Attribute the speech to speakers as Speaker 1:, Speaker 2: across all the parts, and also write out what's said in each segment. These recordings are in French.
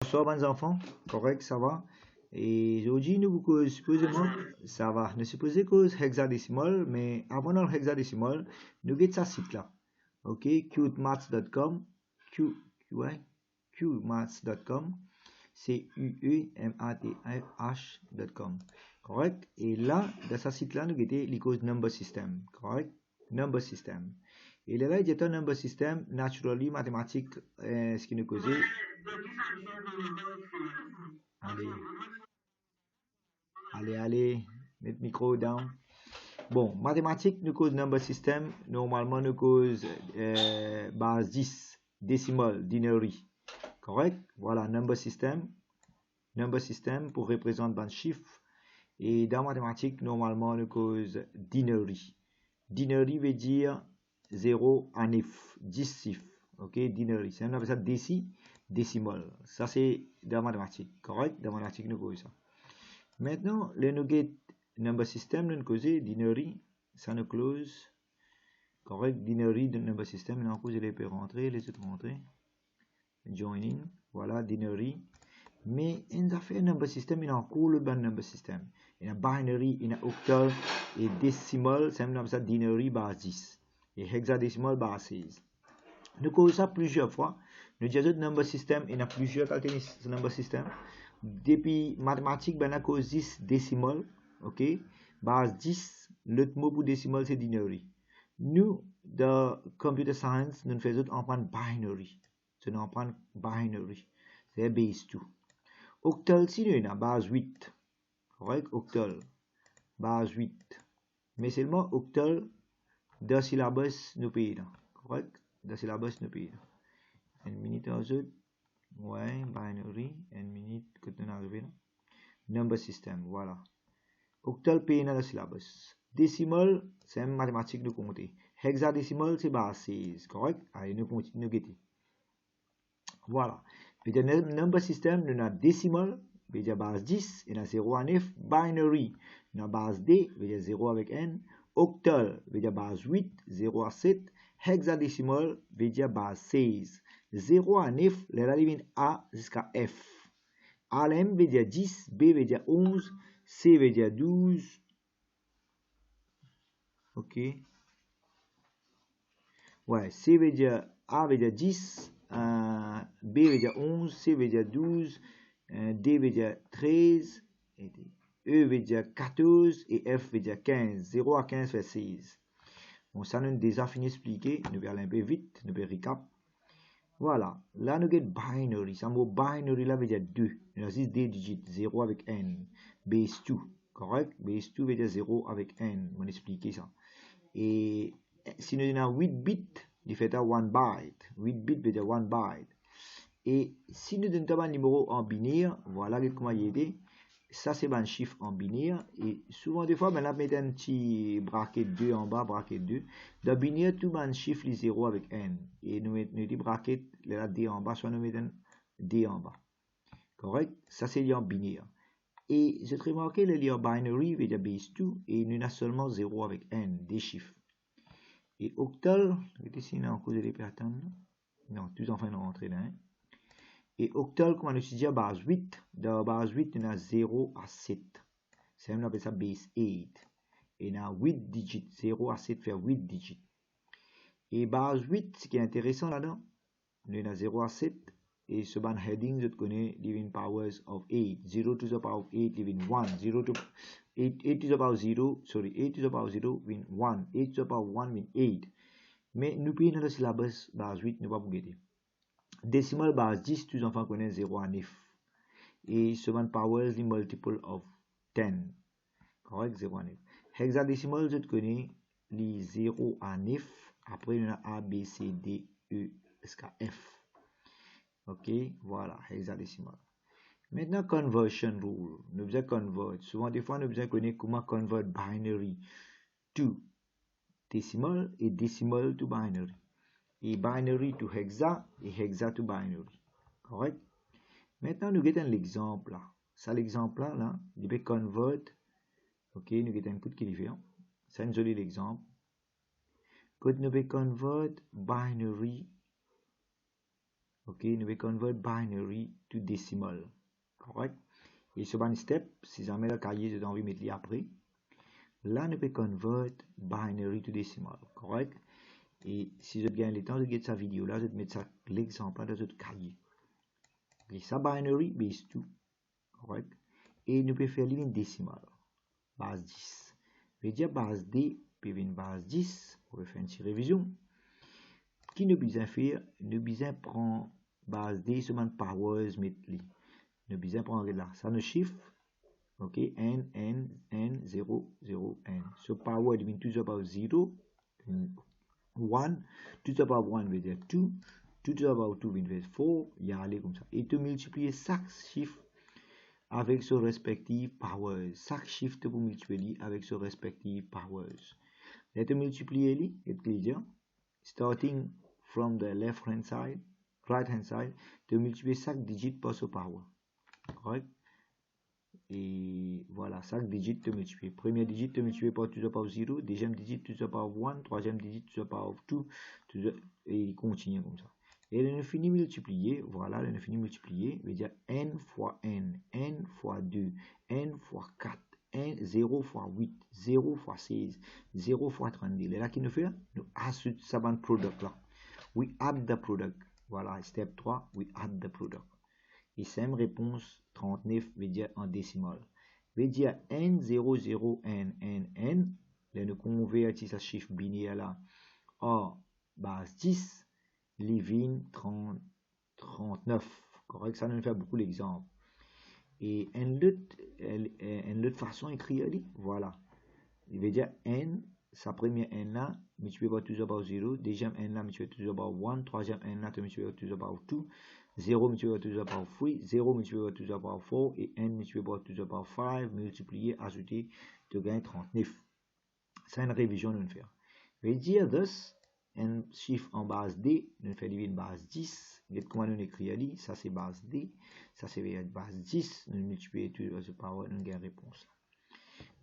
Speaker 1: Bonsoir, bons enfants. Correct, ça va? Et aujourd'hui, nous vous supposément, ça va. Nous supposons que hexadécimal, mais avant dans le hexadécimal, nous avons ça site là. Ok, qmaths.com, ouais, qmaths.com, CUEMATH.com. Correct? Et là, dans ce site là, nous avons les causes number system. Correct? Number system. Et là, il y a un number system, naturally, mathématique, ce qui nous cause. Allez, allez, mettre micro down. Bon, mathématiques nous cause number system, normalement nous cause base 10, décimal, binary. Correct? Voilà, number system pour représenter un chiffre. Et dans mathématiques, normalement nous cause binary. Binary veut dire 0 à 9, 10 chiffres. Ok, binary. C'est on appelle ça décimal. Ça c'est dans mathématiques. Correct? Dans mathématiques nous cause ça. Maintenant, le nougat number system nous cause binary, ça nous close. Correct, binary de number system, nous cause les peut rentrer, les autres rentrer. Joining, voilà, binary. Mais on a fait number system, il a encore le bon number system. Il a binary, il a octal et decimal, c'est même ça binary base 10 et hexadécimal base 16. Nous cause ça plusieurs fois. Nous disons number system, il y a plusieurs alternatives number system. Depuis mathématiques, ben la cause 10 décimal, ok, base 10, l'autre mot pour décimal c'est binary. Nous, dans computer science, nous faisons en prendre binary. C'est en prendre binary. C'est base 2. Octal, si nous avons base 8, correct, octal, base 8. Mais seulement octal, dans syllabus, nous payons, correct, dans syllabus, nous payons. Une minute en autres. Ouais, binary, une minute, que tu arrivé là. Number system, voilà. Octal paye dans le syllabus. Décimal, c'est une mathématique de compter. Hexadécimal, c'est base 16, correct? Allez, nous continuons, nous guetter. Voilà. Puis le number system, nous avons décimal, veut dire base 10, et dans 0 à 9, binary, nous avons base D, veut dire 0 avec N, octal, veut dire base 8, 0 à 7, hexadécimal, veut dire base 16. 0 à 9, les racines A jusqu'à F. ALM veut dire 10, B veut dire 11, C veut dire 12. Ok. Ouais, C veut dire A veut dire 10, B veut dire 11, C veut dire 12, D veut dire 13, E veut dire 14 et F veut dire 15. 0 à 15 fait 16. Bon, ça nous a déjà fini d'expliquer. Nous allons aller un peu vite, nous allons récap. Voilà, là nous avons binary. Ça mot binary là veut dire 2. Nous avons 2 digits, 0 avec n. Base 2, correct? Base 2 veut dire 0 avec n. On va expliquer ça. Et si nous avons 8 bits, il fait 1 byte. 8 bits veut dire 1 byte. Et si nous avons un numéro en binaire, voilà comment il est. Ça c'est un chiffre en binaire. Et souvent des fois, on a mis un petit bracket 2 en bas, bracket 2. Dans binaire, tout un chiffre les 0 avec n. Et nous mettons des brackets, là, D en bas, soit nous mettons D en bas. Correct? Ça c'est lié en binaire. Et j'ai remarqué le lien binary veut dire base 2 et nous avons seulement 0 avec n, des chiffres. Et octal, ici, on a encore des patterns. Non, tous enfin nous rentrer là. Et octal, comme on utilise base 8, dans base 8, on a 0 à 7. C'est même on appelle ça base 8. Et on a 8 digits. 0 à 7 fait 8 digits. Et base 8, ce qui est intéressant là-dedans, on a 0 à 7. Et ce ban heading, je connais living powers of 8. 0 to the power of 8, living 1. 0 to 8 to the power 0, sorry, 8 to the power 0, win 1. 8 to the power 1, win 8. Mais nous payons dans le syllabus base 8, nous pas pour guetter. Décimal base 10, tous les enfants connaissent 0 à 9. Et ce ban powers, les multiple of 10. Correct, 0 à 9. Hexadécimal, je connais les 0 à 9. Après, on a A, B, C, D, E, jusqu'à F. Ok, voilà, hexadécimal. Maintenant, conversion rule. Nous besoin convert. Souvent, des fois, nous besoin connaître comment convert binary to decimal et decimal to binary. Et binary to hexa et hexa to binary. Correct? Maintenant, nous avons l'exemple là. Ça, l'exemple là, il peut convert. Ok, nous avons un coup de différent. C'est un joli exemple. Quand nous pouvons convert binary. Ok, nous vais convert binary to decimal. Correct? Et ce bon step, si jamais le cahier, j'ai envie de mettre après. Là, nous pouvons convert binary to decimal. Correct? Et si je gagne le temps de regarder sa vidéo là, je vais mettre l'exemple dans notre cahier. Et ça, binary, base 2. Correct? Et nous pouvons faire une décimale. Base 10. Je vais dire base D, puis une base 10. On va faire une petite révision. Qui nous besoin faire? Nous besoin prendre base D, seulement powers, mettre li. Nous besoin prendre là. Ça nous chiffre. Ok, n, 0, 0, n. So power devient to the power 0, 1, to the power 1 veut dire 2, to the power 2 veut dire 4, il y a aller comme ça. Et tu multiplies chaque chiffre avec son respectif powers. Chaque chiffre pour multiplier avec son respectif powers. Et tu multiplies et tu dis, starting from the left hand side, right hand side, tu multiplies chaque digit par son power. Correct? Et voilà, chaque digit te multiplie. Premier digit te multiplie par to the power 0, deuxième digit to the power 1, troisième digit to the power 2, et il continue comme ça. Et le fini multiplié, voilà, le fini multiplié veut dire n fois n, n fois 2, n fois 4, n, 0 fois 8, 0 fois 16, 0 fois 32. Et là, qui nous fait? Nous ajoutons ça dans le product là. We add the product. Voilà, step 3, we add the product. Et même réponse 39 veut dire en décimal. Veut dire n00 n. Là, nous convertissons ce chiffre binaire là en base 10, living 39. Correct? Ça nous fait beaucoup d'exemples. Et une autre façon d'écrire, voilà. Il veut dire n, sa première n là, multiplié par to the power 0, deuxième n là, multiplié par to the power 1, troisième n là, multiplié par to the power 2, 0 multiplié par to the power 3, 0 multiplié par to the power 4, et n multiplié par to the power 5, multiplié, ajouté, tu gagnes 39. C'est une révision de nous faire. Je vais dire thus, un chiffre en base D, nous fait diviser une base 10. Regardez comment nous écrit ça c'est base D, ça c'est base 10, nous multiplions tout the power, nous gagnons réponse.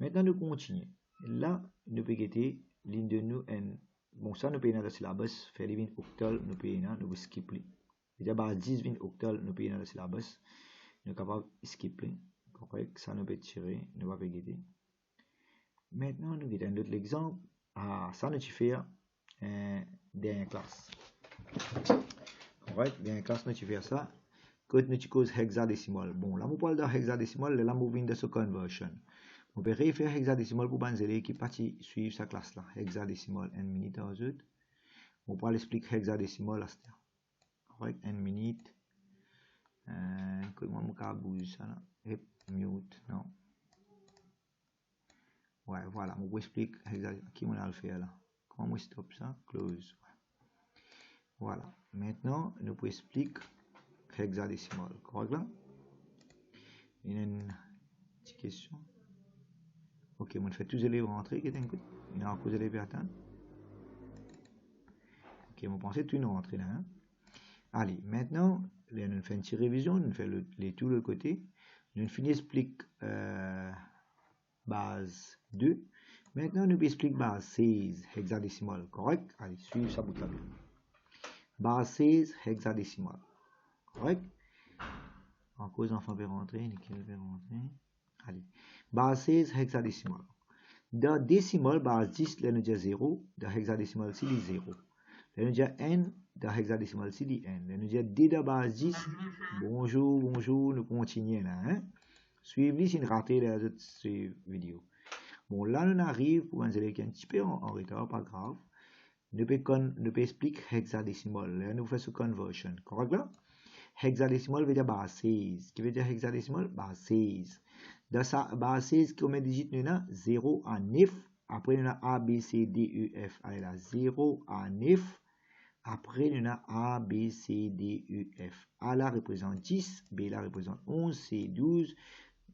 Speaker 1: Maintenant, nous continuons. Là, nous pouvons guetter ligne de nous. Bon, ça, nous pouvons dans le syllabus. Faire les 20 octales, nous pouvons nous skip. Déjà, base 10, 20 octales, nous pouvons dans le syllabus. Nous sommes capables de skip. Correct. Ça, nous pouvons tirer. Nous pouvons guetter. Maintenant, nous guettons un autre exemple. Ah, ça, nous faire dernière classe. Correct. Dernière classe, nous faire ça. Quand nous cause hexadécimal. Bon, là, nous parlons de hexadécimal. Là, nous venons de ce conversion. On peut référer hexadécimal pour Banzele qui partit suivre sa classe là. Hexadécimal n minute en autres. On pourra l'expliquer hexadécimal là. Correct, n minute. Comment on bouge ça là? Et mute, non. Ouais, voilà, on vous explique hexadécimal. Qui on a le faire là? Comment on stop ça? Close. Voilà. Maintenant, nous pouvons expliquer hexadécimal. Correct là? Il y a une petite question. Ok, on fait tous les élèves rentrer, qui est un coup. Il y a encore des élèves attendre. Ok, on pense tout nous rentrer là. Hein? Allez, maintenant, là, nous fait une petite révision, nous fait les tout le côté. Nous finissons explique base 2. Maintenant, nous explique base 16 hexadécimal. Correct? Allez, suivez ça bout de tableau. Base 16 hexadécimal. Correct? En cause, l'enfant va rentrer, nickel va rentrer. Allez, base 16 hexadécimal. Dans décimal, base 10, là, nous dit 0. Dans hexadécimal, c'est 0. Là, nous dit n. Dans hexadécimal, c'est n. Là, nous dit d de base 10. Bonjour, nous continuons là. Hein? Suivez-les si vous ratez les autres vidéos. Bon, là, on arrive pour un élève qui est un petit peu en retard, pas grave. Nous pouvons expliquer hexadécimal. Là, nous faisons ce conversion. Correct là? Hexadécimal veut dire base 16. Qui veut dire hexadécimal? Base 16. Dans sa base 16, combien de digits nous avons? 0 à 9. Après, nous avons A, B, C, D, E, F. Allez là, 0 à 9. Après, nous avons A, B, C, D, E, F. A là représente 10, B là représente 11, C 12,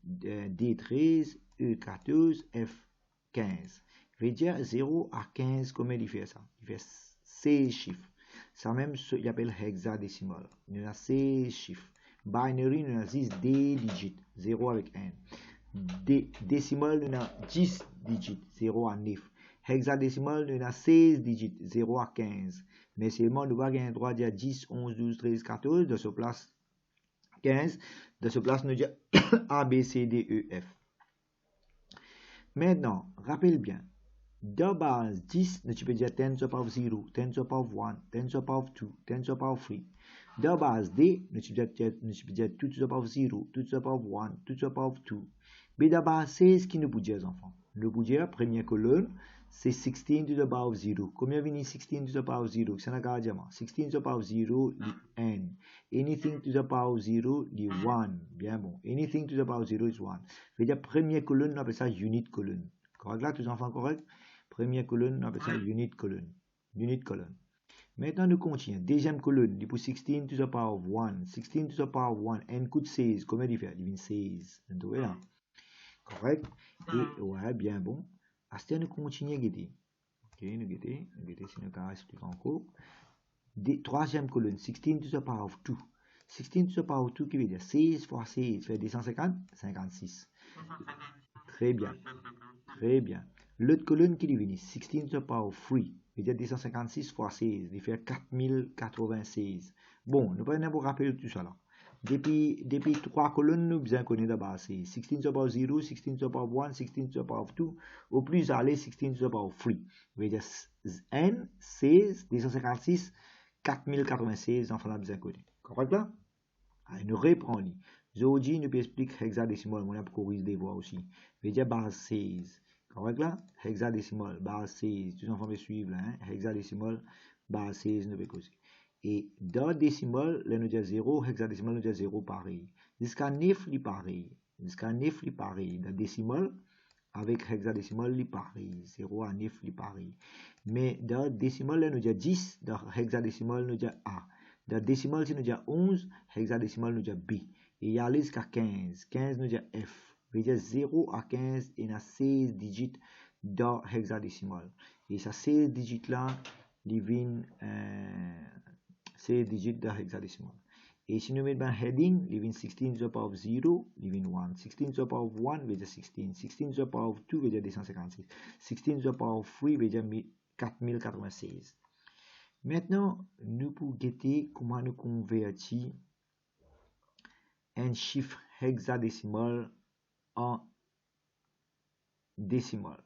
Speaker 1: D 13, E 14, F 15. Je vais dire 0 à 15, comment il fait ça? Il fait 16 chiffres. Ça même, il appelle hexadécimal. Nous avons 16 chiffres. Binary, nous avons 10 digits, 0 avec 1. Décimal, nous avons 10 digits, 0 à 9. hexadécimal, nous avons 16 digits, 0 à 15. Mais seulement, nous avons le droit de dire 10, 11, 12, 13, 14, de ce place 15, de ce place, nous disons A, B, C, D, E, F. Maintenant, rappelle bien, de base 10, nous peux dire 10 to the power of 0, 10 to the power of 1, 10 to the power of 2, 10 to the power of 3. De base D, nous peux dire 2 to the power of 0, 2 to the power of 1, 2 to the power of 2. Mais de base 16, qui nous peut dire, enfants? Nous peut dire, première colonne, c'est 16 to the power of 0. Combien vient 16 to the power of 0? C'est un gardien. 16 to the power of 0, the n. Anything to the power of 0, the 1. Bien bon. Anything to the power of 0 is 1. Je veux dire, première colonne, on appelle ça unit colonne. Correct là, tous les enfants correct? Première colonne, on appelle ça unit colonne. Unit colonne. Maintenant, nous continuons. Deuxième colonne, il pour 16 to the power of 1. 16 to the power of 1, n coûte 16. Combien il fait? Il vient 16. Vous trouvez là? Correct? Et, ouais, bien bon. Après, nous continuons à guetter. Ok, nous guetter, si nous avons expliqué encore. Troisième colonne, 16 to the power of 2. 16 to the power of 2 qui veut dire 16 fois 16 fait 250, 56. Très bien. Très bien. L'autre colonne qui est 16 to the power of 3. Il y a 256 fois 16. Il fait 4096. Bon, nous prenons pour rappeler tout ça là. Depuis 3 colonnes, nous bien connaître d'abord. C'est 16 to the power of 0, 16 to the power of 1, 16 to the power of 2. Au plus aller, 16 to the power of 3. Il veut dire N, 16, 256, 4096. Enfin, là, bien connu. Correct là? Allez, nous reprenons. Aujourd'hui, nous expliquer hexadécimal. On a corrigé des voix aussi. Il veut dire base 16. Correct là? Hexadécimal, base 16. Tous les enfants me suivent là. Hein? Hexadécimal, base 16, nous pouvons causer. Et dans décimal, là nous disons 0, hexadécimal, nous disons 0 pareil. Jusqu'à 9, il pareil. Jusqu'à 9, il pareil. Dans décimal, avec hexadécimal, il pareil. 0 à 9, il pareil. Mais dans décimal, là nous disons 10. Dans hexadécimal, nous disons A. Dans décimal, si nous disons 11, hexadécimal, nous disons B. Et il y a jusqu'à 15. 15, nous disons F. Il y a 0 à 15, il y a 16 digits dans hexadécimal. Et ça 16 digits là, il vient 16 digits dans hexadécimal. Et si nous mettons un heading, il vient 16 to the power of 0, il vient 1. 16 to the power of 1, il veut dire 16. 16 to the power of 2, il veut dire 256. 16 to the power of 3, il veut dire 4096. Maintenant, nous pouvons guetter comment nous convertir un chiffre hexadécimal en décimal.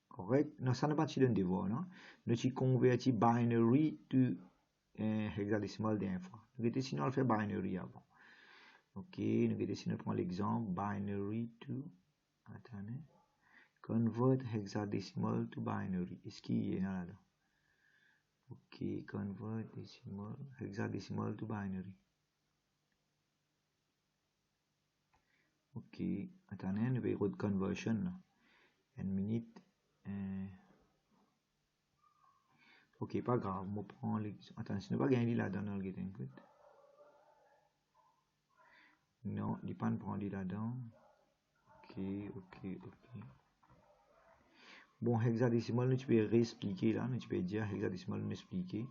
Speaker 1: Correct? Non, ça n'a pas de devoir, non? Nous avons converti binary to hexadécimal d'une fois. Nous avons sinon fait binary avant. Ok, nous avons sinon prendre l'exemple binary to. Attendez. Convert hexadécimal to binary. Est-ce qu'il y a là? Ok, convert decimal, hexadécimal to binary. Ok, attendez, nous verrons de conversion là. Une minute. Ok, pas grave, je prends l'exemple. Attends, si nous pas gagner là-dedans dans le get input. Non, il pas prendre là-dedans. Ok. Bon, hexadécimal, nous tu peux réexpliquer là, nous tu peux dire hexadécimal, nous expliquer.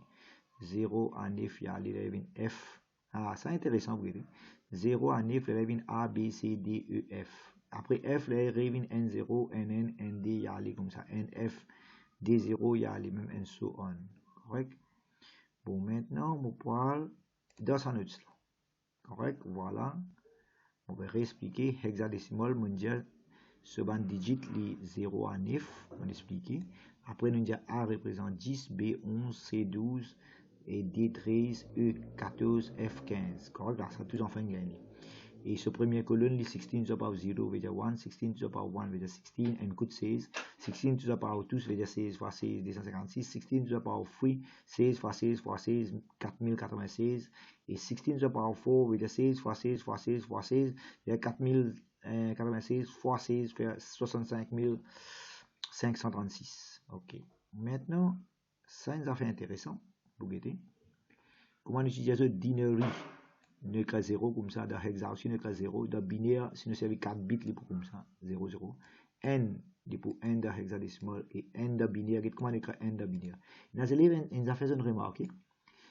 Speaker 1: 0 à 9, il y a les F. Ah, c'est intéressant, vous voyez. 0 à 9, il y a A, B, C, D, E, F. Après F, il y a N0, NN, ND, il y a comme ça. NF, D0, il y a les mêmes, and so on. Correct? Bon, maintenant, on parle dans sa note là. Correct? Voilà. On va réexpliquer hexadécimal mondial. Ce band digit, les 0 à 9, on explique. Après, nous disons A représente 10, B 11, C 12, et D 13, E 14, F 15. Correct? Là, ça tous en fin de gagner. Et ce premier colonne, les 16 to the power of 0 veut dire 1, 16 to the power of 1 veut dire 16, and coûte 16. 16 to the power of 2 veut dire 16 fois 16, 256. 16 to the power of 3, 16 fois 16 fois 16, 4096. Et 16 to the power of 4 veut dire 16 fois 16 fois 16 fois 16, veut dire 4096 fois 16 fait 65 536. Ok. Maintenant, ça nous a fait intéressant. Vous guettez. Comment on utilise le binary? Ne cas 0 comme ça, dans hexa aussi ne cas 0, dans binaire, si nous servons 4 bits, pour comme ça, 0, 0. N, pour N dans hexadécimal, et N dans binaire, comment on écrit N dans binaire? Dans les élèves, ils ont fait une remarque.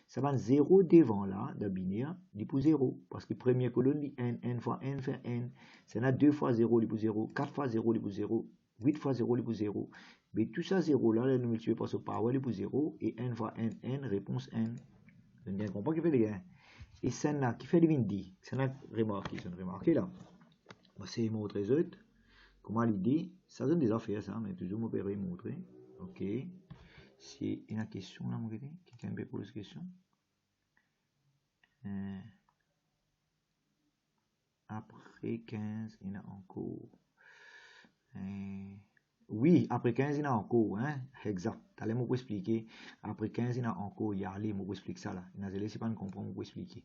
Speaker 1: Ça va 0 devant là, dans binaire, il pour 0, parce que première colonne, N fois N fait N. Ça n'a 2 fois 0, il pour 0, 4 fois 0, il pour 0, 8 fois 0, il pour 0. Mais tout ça, 0 là, nous multiplions par ce power, il pour 0. Et n fois n, réponse n. Vous bien compris qui fait les gars. Et ça là, qui fait les 20. Ça là, remarqué là. C'est montrer les autres. Comment l'idée, ça donne des affaires ça, mais toujours m'opérer montrer. Ok. Si il y a une question là, mon gars, quelqu'un peut poser une question. Après 15, il y en a encore. Oui, après 15, il y en a encore, hein? Exact. Allez, moi pour expliquer. Après 15, il y en a encore. Il y a allez, moi pour expliquer ça là. Il y a si pas comprendre, moi pour expliquer.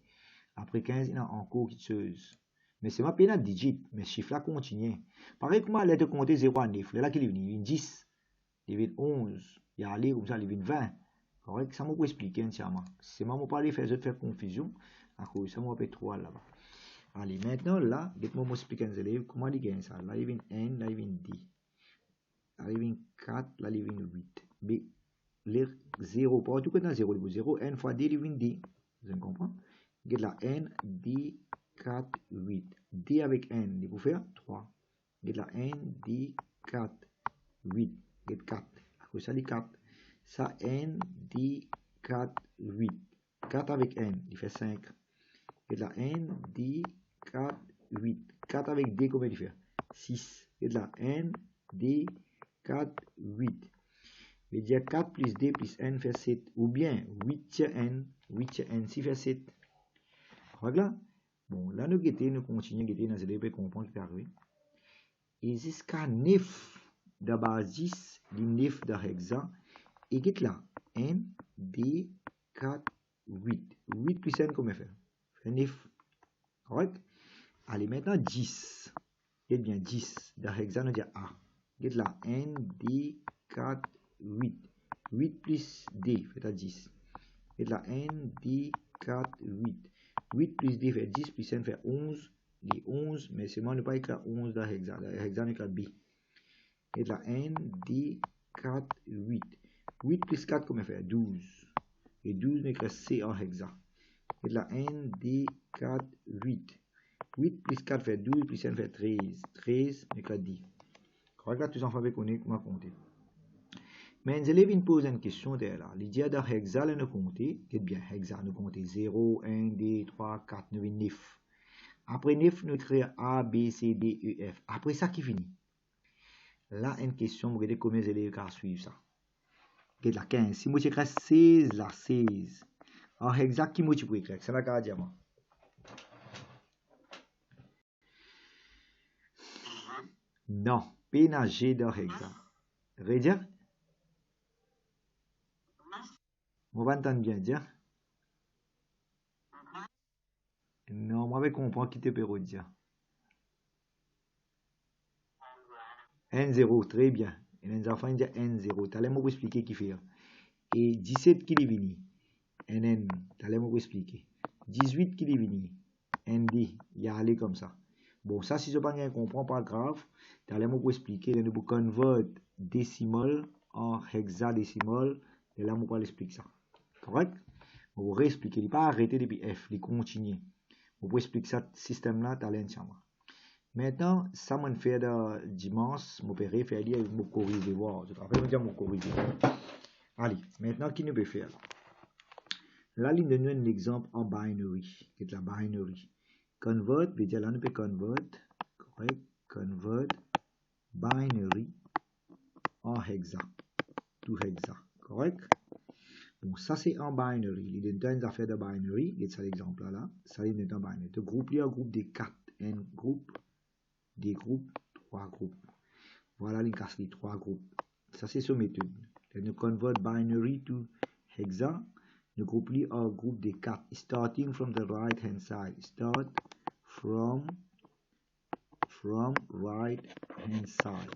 Speaker 1: Après 15, il y en a encore qui chose. Mais c'est ma peine à digit, mais ce chiffre là continue. Pareil que moi, elle est de compter 0 à 9. Là, qu'il est venu, il 10, il 11, il y a allé comme ça, il 20. Correct? Ça m'a pour expliquer entièrement. C'est moi, pas aller faire confusion. À cause, ça m'a fait 3 là-bas. Allez, maintenant là, dites-moi, moi expliquer aux élèves comment il gagne ça. Là, il vient n, là, il vient d. Là, il vient 4, là, il vient 8. Mais, les 0, partout que dans 0, il vaut 0, n fois d, il vient d. Vous comprenez? Get la n, d, 4, 8. D avec n, il faut faire 3. Get la n, d, 4, 8. Get 4. À cause ça, dit 4. Ça, n, d, 4, 8. 4 avec n, il fait 5. Get la n, d, 4, 8. 4 avec d, combien il fait? 6. Get la n, d, 4, 8. Je dire 4 plus d plus n fait 7. Ou bien 8 tiers n, 8 tiers n, 6 fait 7. Regarde. Bon, là, nous continuons, nous allons comprendre ce qui est arrivé. Et jusqu'à 9 de base 10, 9 de hexa, et get là, n, d, 4, 8. 8 plus n, comment faire? Fait 9. Correct? Allez, maintenant 10. Get bien 10 de hexa, nous dit a. Get là, n, d, 4, 8. 8 plus d fait à 10. Get là, n, d, 4, 8. 8 plus d fait 10 plus n fait 11. Les 11, mais c'est moi ne pas écrire 11 dans hexa. Dans hexa, nous écrit b. Et la n, d, 4, 8. 8 plus 4, comment faire? 12. Et 12, nous écrit c en hexa. Et la n, d, 4, 8. 8 plus 4 fait 12, plus n fait 13. 13, nous écrit d. Regarde tous les enfants avec comment compter. Mais les élèves posent une question derrière. L'idée de hexa, nous compter. Qu'est-ce bien hexa? Nous compter 0, 1, 2, 3, 4, 9. Après 9, nous créons A, B, C, D, E, F. Après ça, qui finit? Là, une question, vous regardez combien d'élèves qui suivent ça. Regardez la 15. Si moi j'écris 16, là, 16. Alors, exact, qui moi tu peux écrire? C'est la carte diamant. Non, pénager dans exact. Redire? On va entendre bien dire. Non, moi je comprends qui te peut dire. N0, très bien. Et les enfants disent N0. T'allais m'expliquer expliquer qui fait. Et 17 qui est venu. NN. T'allais m'expliquer expliquer. 18 qui est venu. ND. Il y a allé comme ça. Bon, ça, si je ne pas comprends, pas grave. T'allais m'expliquer expliquer. Nous convert décimal en hexadécimal. Et là, je vais l'expliquer ça. Correct? Je vais réexpliquer. Il ne pas arrêter depuis F. Il continue. Je vais expliquer ça, système-là, t'allais ensemble. Maintenant, ça m'a fait de dimanche, mon père fait dire, je me corriger, voir. Je vais dire, me corriger. Allez, maintenant, qui nous peut faire? Là, il nous donne un exemple en binary. C'est la binary. Convert, veut dire là, nous peut convert, correct? Convert binary en hexa. Tout hexa, correct? Bon, ça c'est en binary. Il donne une affaire de binary. C'est ça l'exemple là. Ça, il donne en binary. Le groupe, il y a un groupe de 4. Un groupe, des groupes, 3 groupes. Voilà les casse les 3 groupes. Ça c'est sa méthode. Nous convert binary to hexa. Nous groupe li un groupe de 4. Starting from the right hand side. Start from right hand side.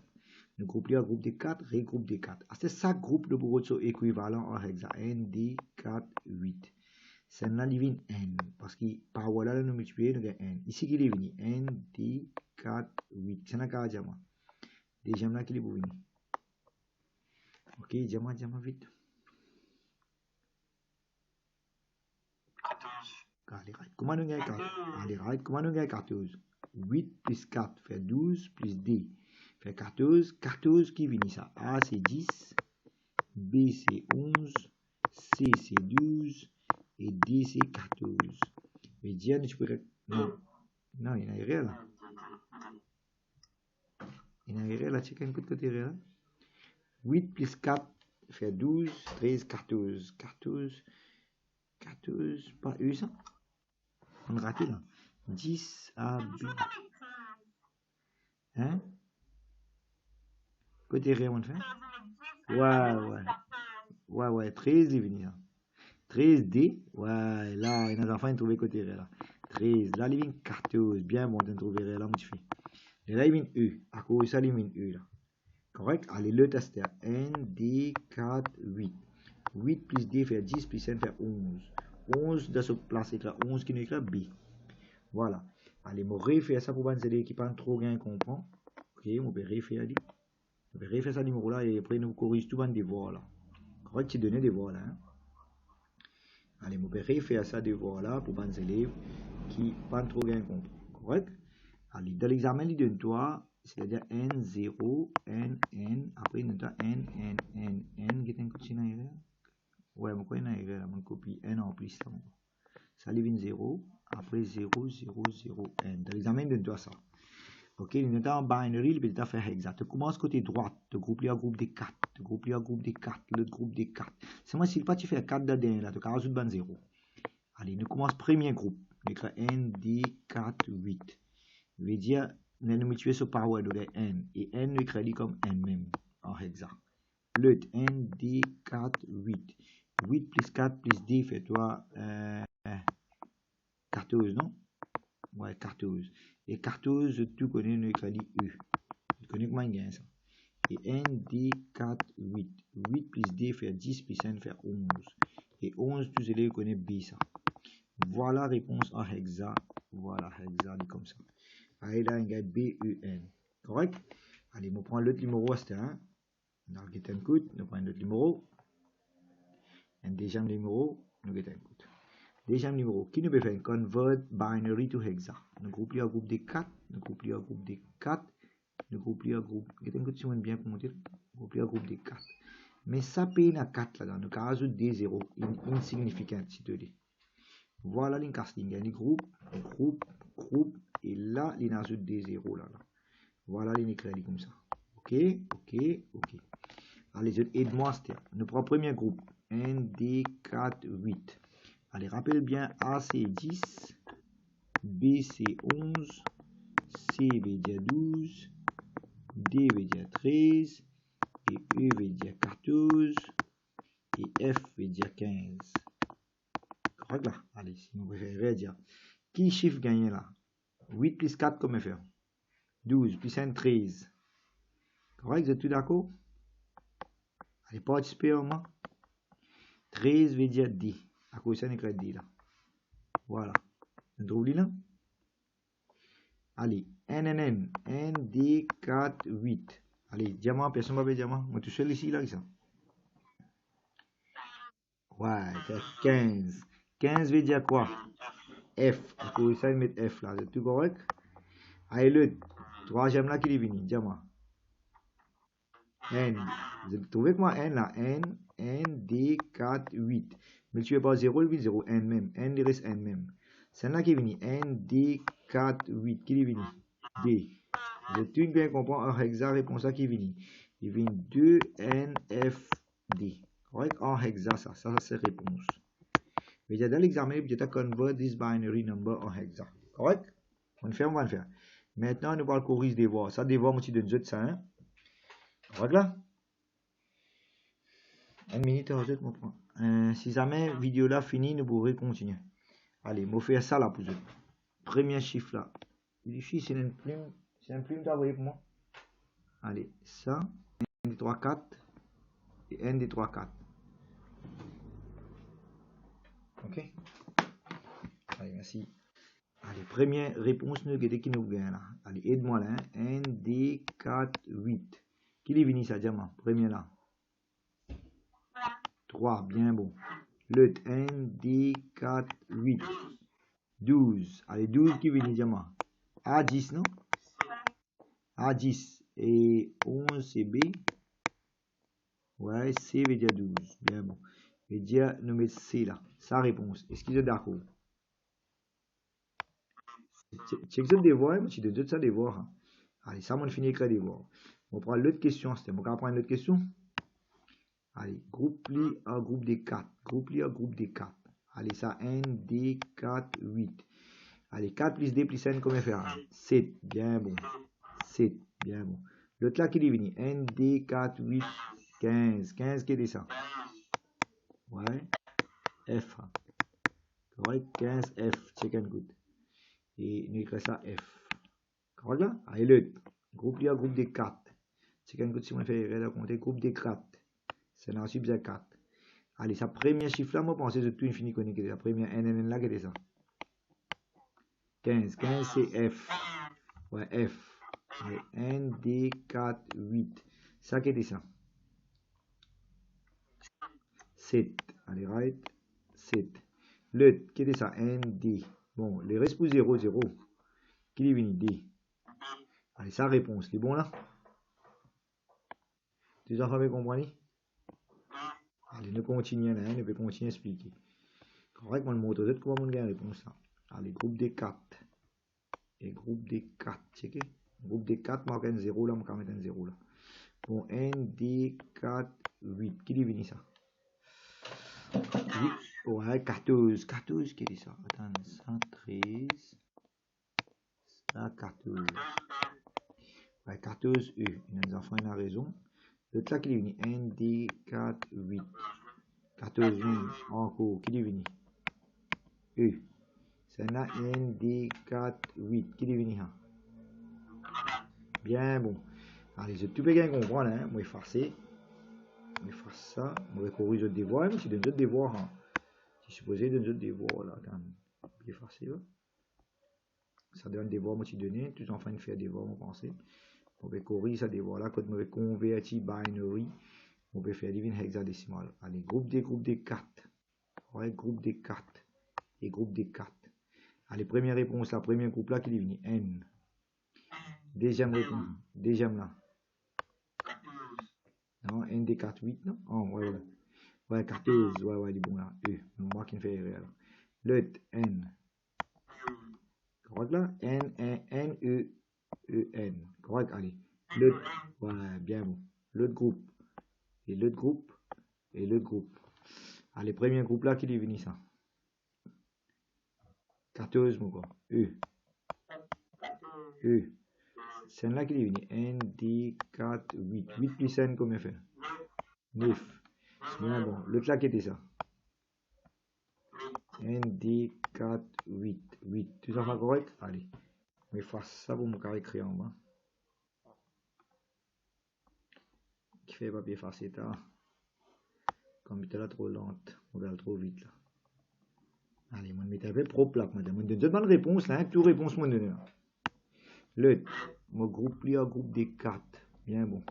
Speaker 1: Nous groupe li un groupe de 4. Regroupe de 4. C'est ça groupe de bureau équivalent en hexa. N, D, 4, 8. C'est là il vient N. Parce que par voilà nous multiplier nous N. Ici il est venu. N, D, 4, 8. C'est là qu'il y a diamant. Déjà là qu'il est venu. Ok, diamant vite. 14. Comment nous gagnons 14? Allez, comment nous gagnons 14? 8 plus 4 fait 12 plus D fait 14. 14 qui vient ça. A c'est 10, B c'est 11, C c'est 12 et D c'est 14. Mais Diane, tu peux... Non, non, il y en a rien là. Il y en a rien là, tu sais côté là. 8 plus 4 fait 12, 13, 14. 14, 14, pas eu ça. On a raté là. 10 A, B. Hein? Côté rien, on fait? Ouais, 13 est venu là. 13 D, ouais, là, il y a des enfants qui ont trouvé côté là. 13, là, il vient 14, bien bon, tu trouvé là, mon petit fils. Et là, il vient E, à cause de ça, il vient E là. Correct? Allez, le test est N, D, 4, 8. 8 plus D fait 10 plus N fait 11. 11 de ce place écrit 11 qui nous écrit B. Voilà. Allez, je vais refaire ça pour les élèves qui ne pas trop bien comprendre. Ok, je vais refaire ça. Je vais refaire ça numéro là et après nous corrige tout le devoir là. Correct, tu donnes des devoirs là. Hein? Allez, je vais refaire ça devoir là pour les élèves qui ne pas trop bien comprendre. Correct? Allez, dans l'examen, il donne toi, c'est-à-dire N0, N, après il donne N, qui est un coach dans l'erreur. Ouais, je connais une erreur, je copie N en plus. Ça livre 0, après 0, 0, 0, N. Dans l'examen, il donne toi ça. Ok, il est en binary, il peut faire hexa. Tu commences côté droite, tu groupes un groupe des 4, tu groupes un groupe des 4, l'autre groupe des 4. C'est moi, si pas tu fais 4 dedans, là, tu as rajouté ban 0. Allez, nous commençons premier groupe. On écrit N, D, 4, 8. Je vais dire, nous nous mutuer sur power de N. Et N, nous écrit comme N même, en hexa. L'autre, N, D, 4, 8. 8 plus 4 plus D fait toi 14, non? Ouais, 14. Et 14, tu connais le crédit U. Tu connais comment il gagne ça. Et N, D, 4, 8. 8 plus D fait 10 plus N fait 11. Et 11, tous les élèves connaissent B ça. Voilà la réponse en hexa. Voilà, hexa, comme ça. Allez, là, il gagne B, U, N. Correct? Allez, on prend l'autre numéro, c'était un. On a un coup, on prend l'autre numéro. Un deuxième numéro, on a un coup. Deuxième numéro, qui nous peut faire convert binary to hexa. Nous groupons un groupe de 4, nous groupons un groupe de 4, nous groupons un groupe, si on bien comment dire, nous groupons un groupe de 4. Mais ça paye à 4 là-dedans, nous rajoutons des zéros, insignificant, si tu dis. Voilà l'incasting, il y a des groupes, et là, il ajoute des zéros là. Voilà l'inécrit comme ça. Ok. Allez, aide-moi, nous prenons le premier groupe, N, D, 4, 8. Allez, rappelle bien, A c'est 10, B c'est 11, C veut dire 12, D veut dire 13, et E veut dire 14, et F veut dire 15. Correct là? Allez, si nous préférons dire. Qui chiffre gagné là? 8 plus 4, comment faire? 12 plus 1, 13. Correct, vous êtes tous d'accord? Allez, participez au moins. 13 veut dire D. À cause ça, on écrit D là. Voilà. Vous trouvez là? Allez, N, D, 4, 8. Allez, diamant, personne ne va diamant. Moi, tout seul ici, là, ça. Ouais, c'est 15. 15 veut dire quoi? F. À cause ça, il met F là. C'est tout correct? Allez, le troisième là, qui est venu, diamant. N. Vous trouvez comment N là? N, D, 4, 8. Multiplié par 0, il vient 0. N même. N, il reste N même. C'est là qui est venu. N, D, 4, 8. Qui est venu? D. Vous êtes tous bien comprendre en hexa réponse qui est venu. Il vient 2, N, F, D. Correct? En hexa, ça c'est réponse. Mais dans l'examen, vous allez convert this binary number en hexa. Correct? On va le faire. Maintenant, nous allons corriger des voix. Ça, des voix, moi, je donne ça, hein? Correct là? Une minute, je comprends. Si jamais la vidéo là finie, nous pourrons continuer. Allez, je vais faire ça là pour vous. Premier chiffre là. Ici, c'est une plume. C'est une plume d'envoyer pour moi. Allez, ça. 1, 2, 3, 4. Et 1, 2, 3, 4. Ok? Allez, merci. Allez, première réponse qui nous vient là. Allez, aide-moi là. 1, 2, 4, 8. Qui est venu ça, diamant? Premier là. 3, bien bon. L'autre, 1, 2, 4, 8. 12. Allez, 12 qui vient diamant? A10, non? A10. et 11 c'est B. Ouais, C veut dire 12. Bien bon. Et dire, nous mettons C là. Sa réponse. Est-ce qu'ils sont d'accord? Check ça devoir, mais tu dois ça devoir. Allez, ça, on finit avec le devoir. On prend l'autre question. C'était mon cas prendre l'autre question. Allez, groupe li à groupe des 4. Groupe li à groupe des 4. Allez, ça, N, D, 4, 8. Allez, 4 plus D plus N, comment faire? 7. Bien bon. 7. Bien bon. L'autre là qui est venu. N, D, 4, 8, 15. 15 qui est ça? Ouais. F. Correct. 15, F. Check and good. Et nous écrivons ça F. Correct là? Allez, l'autre. Groupe li à groupe des 4. Check and good si on fait compter groupe des 4. C'est dans sub 4. Allez, sa première chiffre là, moi, pensez que tout infini connecté. La première NNN là, qu'est-ce que c'est ça? 15. 15, c'est F. Ouais, F. Allez, N, D, 4, 8. Ça, qu'est-ce que c'est ça? 7. Allez, right. 7. Le, qu'est-ce que c'est ça? N, D. Bon, les restes pour 0, 0. Qui est venu? D. Allez, sa réponse. C'est bon là? Tu as fait comprendre? Allez, nous continuons là, nous pouvons continuer à expliquer. Correct, moi, le moteur Z, comment on gagne la réponse là? Allez, groupe des 4. Et groupe des 4, checké. Groupe des 4, marque un 0 là, on va mettre un 0 là. Bon, N, D, 4, 8. Qui est venu ça? Ouais, 14. 14, qui est ça? Attends, 113. Ça, 14. Ouais, 14, E. Les enfants, ils ont raison. L'autre là, qui est venu? N, D, 4, 8. 14, 11. Encore. Qui est venu? E. C'est là, N, D, 4, 8. Qui est venu ça? Bien bon. Allez, je tout bien comprendre, hein. Moi, farcer. Moi, faire ça. Moi, corriger le devoir. Mais c'est de notre devoir, hein. C'est supposé de notre devoir, là. Attends. Bien farcer, là. Ça donne des devoir, moi, tu donnes. Tous les enfants, ils font des devoirs, on pense. On va corriger ça devoir là. Quand on va convertir binary, on va faire divine hexadécimal. Allez, groupe des 4. Ouais, groupe des 4. Et groupe des 4. Allez, première réponse, la première groupe là, qui est venu? N. Deuxième réponse. Deuxième là. Non, N des 4, 8, non? Oh, ouais, ouais. Ouais, 14, ouais, il est bon là. E, moi qui me fait erreur là. L'autre, N. Correct là? N, N, E, E, N. Correct, allez. L'autre, ouais, bien bon. L'autre groupe. Et l'autre groupe. Et l'autre groupe. Allez, premier groupe là, qui est venu ça? 14, mon gars. E. E. C'est là qui est venu. N, D, 4, 8. 8 plus N, combien fait? 9. Bien bon. L'autre là, qui était ça? N, D, 4, 8. 8. Tout ça fait correct? Allez. Je vais faire ça pour me carré écrire en bas. Qui fait papier facile, là. Comme il est là trop lente. On va trop vite là. Allez, je vais mettre un peu propre là. Je donne deux bonnes réponses là. Tout réponse, moi donne. L'autre. Mon groupe là, groupe des 4. Bien bon.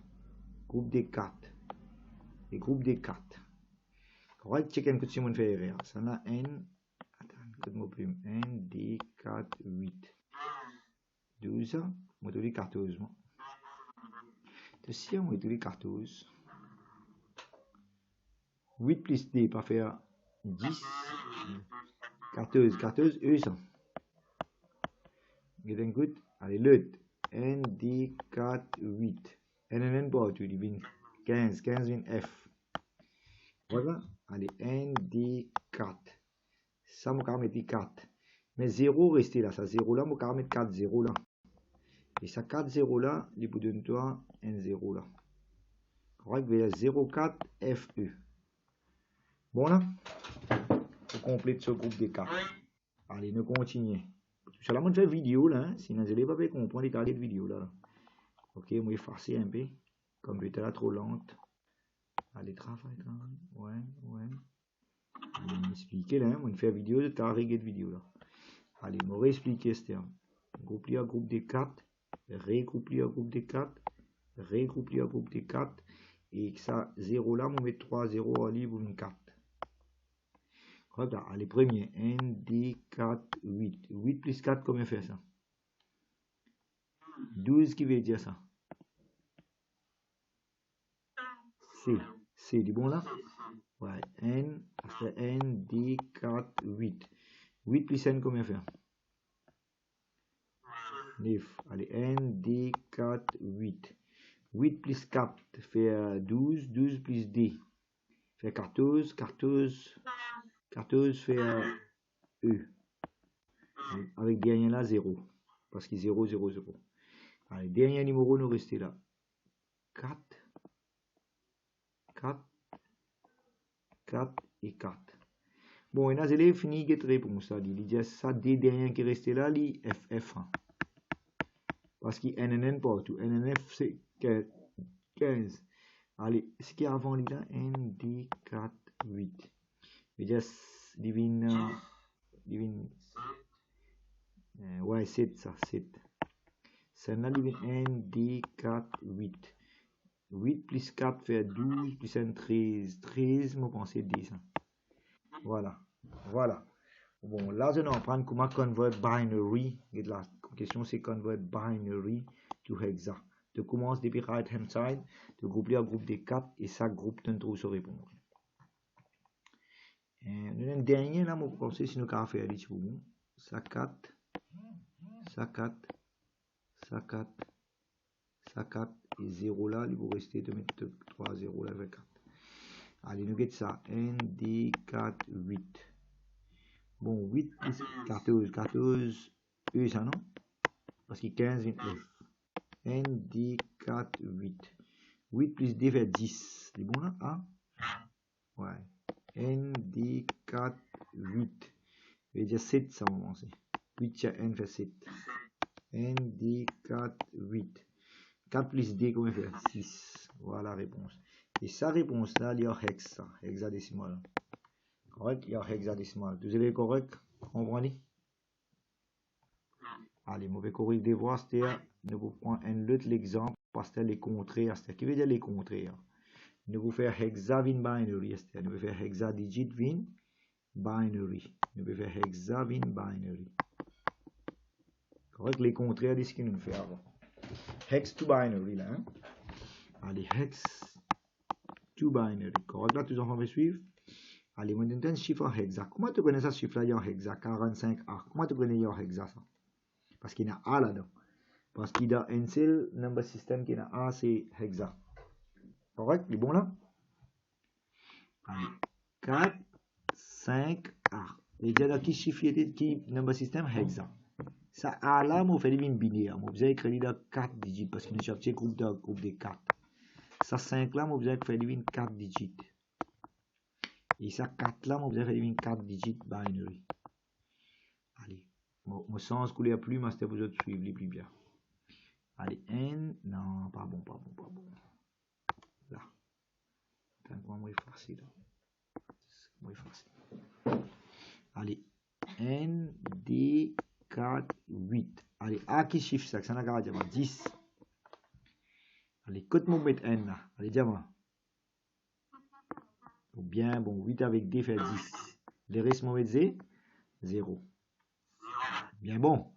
Speaker 1: Groupe des 4. Et groupe des 4. Correct, check un coup de mon fait erreur. Ça là, N. Attends, code mot prime. N, D, 4, 8. 12. Moi, je dis 14. Moi. Tu sais, moi, je dis 14. 8 plus D, pas faire 10. 14. 14, eux, ça. Get un coup. Allez, l'autre. N, D, 4, 8. N, pas, tu dis 15. 15, F. Voilà. Allez, N, D, 4. Ça, mon mettre 4. Mais 0 resté là. Ça, 0 là, mon mettre 4, 0 là. Et ça, 4, 0 là, il vous donne toi un 0 là. Correct, vers 0, 4, FE. Bon là, on complète ce groupe des 4. Allez, nous continuons. Je vais faire vidéo là, hein. Sinon je n'ai pas pu comprendre les carrés de vidéo là. Ok, moi je vais effacer un peu. Comme je là trop lente. Allez, travail. Ouais. Allez, m'expliquer là, on fait vidéo de carré de vidéo là. Allez, on va expliquer ce terme. Groupe à groupe des 4. Regroupe à groupe des 4. Regroupe à groupe des 4. Et ça, 0 là, on met 3, 0 en libre, une 4. Regarde, allez, premier, N, D, 4, 8. 8 plus 4, comment faire ça? 12 qui veut dire ça? C. C, du bon là? Ouais, N, c'est N, D, 4, 8. 8 plus N, combien fait? 9. Allez, N, D, 4, 8. 8 plus 4 fait 12. 12 plus D fait 14. 14 fait E. Avec dernier là, 0. Parce que 0, 0, 0. Allez, dernier numéro, nous restons là. 4, 4, 4 et 4. Bon, et nous allons finir cette réponse. Il dit ça, des derniers qui restent là, les FF1. Parce qu'il y a NNN partout. NNF, c'est 15. Allez, ce qui est avant, il y a ND, 4, 8. Il dit, divine, ouais, 7, ça, 7. Celle-là, divine ND, 4, 8. 8 plus 4 fait 12, plus 1, 13. 13, moi, pensez 10. Voilà. Voilà. Bon, là, je vais apprendre comment convert binary. Et la question, c'est convert binary to hexa. Tu commences depuis right hand side, tu groupes un groupe de 4 et chaque groupe te trouve se répondre. Le dernier, là, je vais penser si nous avons fait un pour vous. Ça 4, ça 4, ça 4, ça 4 et 0 là, il vous rester de mettre 3 0 là avec 4. Allez, nous get ça. N, D, 4, 8. Bon, 8 plus 14. 14, E, ça non? Parce que 15 vient F. N, D, 4, 8. 8 plus D fait 10. C'est bon là? Ah? Ouais. N, D, 4, 8. Je vais dire 7, ça va commencer. 8 sur N fait 7. N, D, 4, 8. 4 plus D, combien fait? 6. Voilà la réponse. Et sa réponse là, il y a hexa, hexadécimal. Correct? Il y a hexadécimal. Vous avez correct? Comprenez? Allez, mauvais corrige des voix, c'est-à-dire, nous vous prendre un autre exemple, parce que les contraires, c'est-à-dire, qui veut dire les contraires? Nous vous faire hexavin binary, c'est-à-dire, nous vous faire hexadigit vin binary. Nous vous faire hexavin binary. Correct? Les contraires de ce que nous fait avant. Hex to binary, là, hein? Allez, hex to binary. Correct? Là, tous les enfants vont suivre. Allez, on donne un chiffre en hexa. Comment tu connais ça, ce chiffre-là, il y a hexa? 45A. Comment tu connais il y a hexa, ça? Parce qu'il y a A là-dedans. Parce qu'il y a un seul number system qui est A, c'est hexa. Correct? Il est bon là? Allez. 4, 5, A. Et déjà, qui chiffre qui number system? Hexa. Ça A là, moi, fait une binaire. Moi, vous avez écrit là 4 digits parce qu'il y a un groupe de 4. Ça 5 là, moi, vous avez fait une 4 digits. Et ça 4 là, moi, vous avez fait une 4 digits binary. Allez. Mon sens coulé à plus, mais c'était vous autres suivre les plus bien. Allez, N, non, pas bon, pas bon, pas bon. Là. Attends, comment effacer là? Comment effacer? Allez, N, D, 4, 8. Allez, A qui chiffre ça? Ça n'a qu'à dire 10. Allez, côté mon mettre N là. Allez, dis-moi. Bien, bon, 8 avec D fait 10. Les restes, mon mettre Z, 0. Bien bon.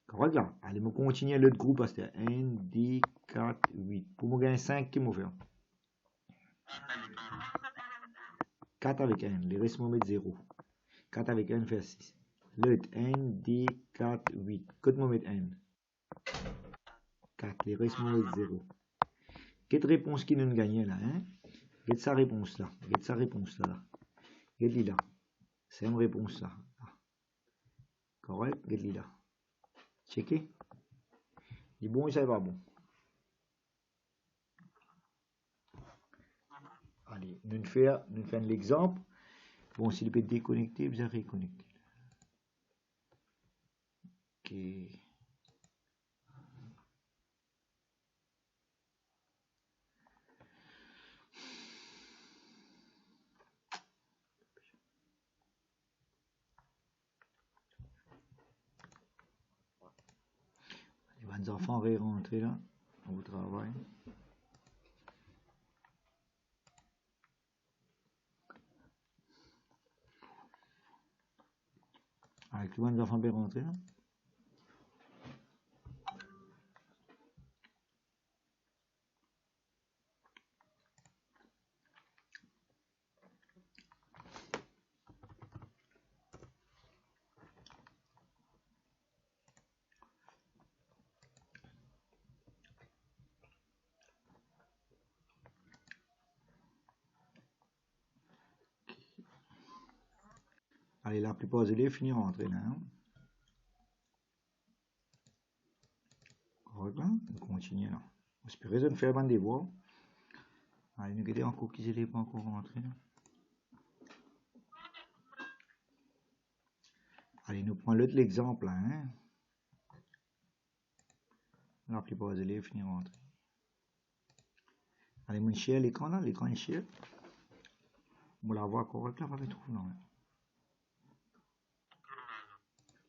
Speaker 1: Correct là. Allez, je continue l'autre groupe parce que N, D, 4, 8. Pour me gagner 5, qui m'a fait? 4 avec N. Les restes, mon mettre 0. 4 avec N fait 6. L'autre N, D, 4, 8. Côté mon mettre N. 4. Les restes, mon mettre 0. Quelle réponse qui nous gagne là, hein? Quelle sa réponse là? Quelle sa réponse là? Quelle est là? C'est une réponse là. Correct? Quelle est là? Checker. Il est bon et ça va bon. Allez, nous faisons l'exemple. Bon, s'il peut déconnecter, vous allez reconnecter. Ok. Les enfants vont rentrer là, au travail. Avec les enfants vont rentrer là. Allez, la plupart des élèves finissent rentrer là. Hein. Correct, là? On continue là. J'espère de faire un devoir. Allez, nous regardons encore qui élèves pas encore rentrés. Allez, nous prenons l'autre exemple là. Hein. La plupart des élèves finissent rentrer. Allez, mon cher l'écran là, l'écran est cher. On la voit correct là, pas trouver non.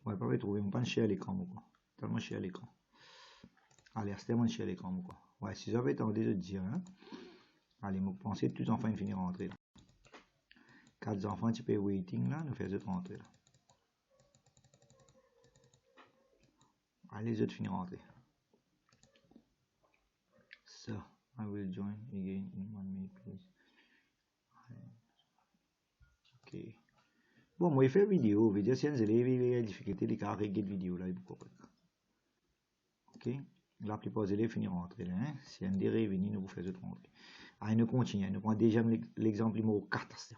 Speaker 1: Ouais, pas trouver, on pas cher l'écran quoi. Tellement cher l'écran. Allez, c'est tellement cher l'écran quoi. Ouais, si j'avais tenté de dire, hein. Allez, moi pensez tous les enfants ils finissent rentrer là. 4 enfants, tu peux waiting là, nous faisons rentrer là. Allez, les autres finissent rentrer. So, I will join again in 1 minute, please. Ok. Bon, moi, je fais vidéo. Je veux dire, si vous avez des difficultés, les cas régler vidéo là, ok. La plupart des élèves finissent rentrer là. Hein? Si vous avez des nous vous faites rentrer. Allez, nous continuons. Nous prenons déjà l'exemple numéro 4.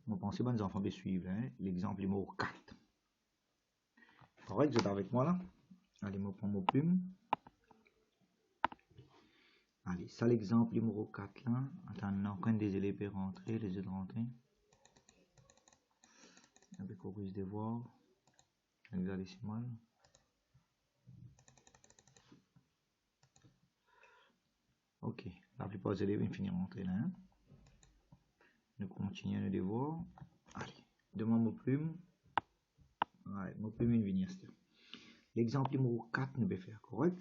Speaker 1: On pense que les enfants peuvent suivre. Hein? L'exemple numéro 4. Correct, vous êtes avec moi là? Allez, je prends mon plume. Allez, ça l'exemple numéro 4 là. Attends, quand des élèves peuvent rentrer, les autres rentrer. Avec corrige des devoirs. Hexadécimal. Ok, la plupart des élèves finissent rentrer là. Hein? Nous continuons le devoir. Allez, demande mon plume. Ouais, mon plume est venir. L'exemple numéro 4 nous peut faire, correct?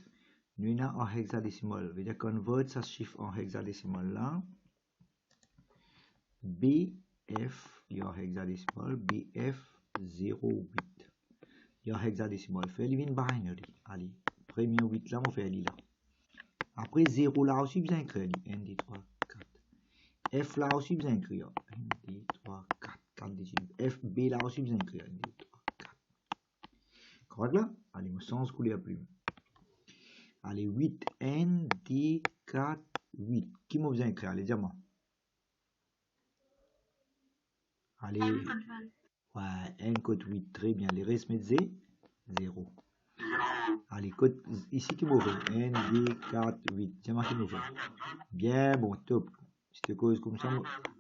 Speaker 1: Nous avons en hexadécimal. Veut dire convert ça chiffre en hexadécimal là. BF, il y a en hexadécimal. BF 08. Il y a en hexadécimal. Fait le binary. Allez, premier 8 là, on fait là. Après 0 là aussi, vous écrivez 1, 2, 3, 4. F là aussi, vous écrivez 1, 2, 3, 4. 4 décimales. F, B là aussi, vous écrivez 1, 2, 3, 4. Correct là? Allez, mon sens couler à plume. Allez, 8, N, D, 4, 8. Qui m'a besoin d'écrire? Allez, dis-moi. Allez. Ouais, N code 8. Très bien. Les restes, mettez 0. Allez, code ici qui m'a fait. N, D, 4, 8. Dis-moi qui m'a fait. Bien, bon, top. Si tu causes comme ça,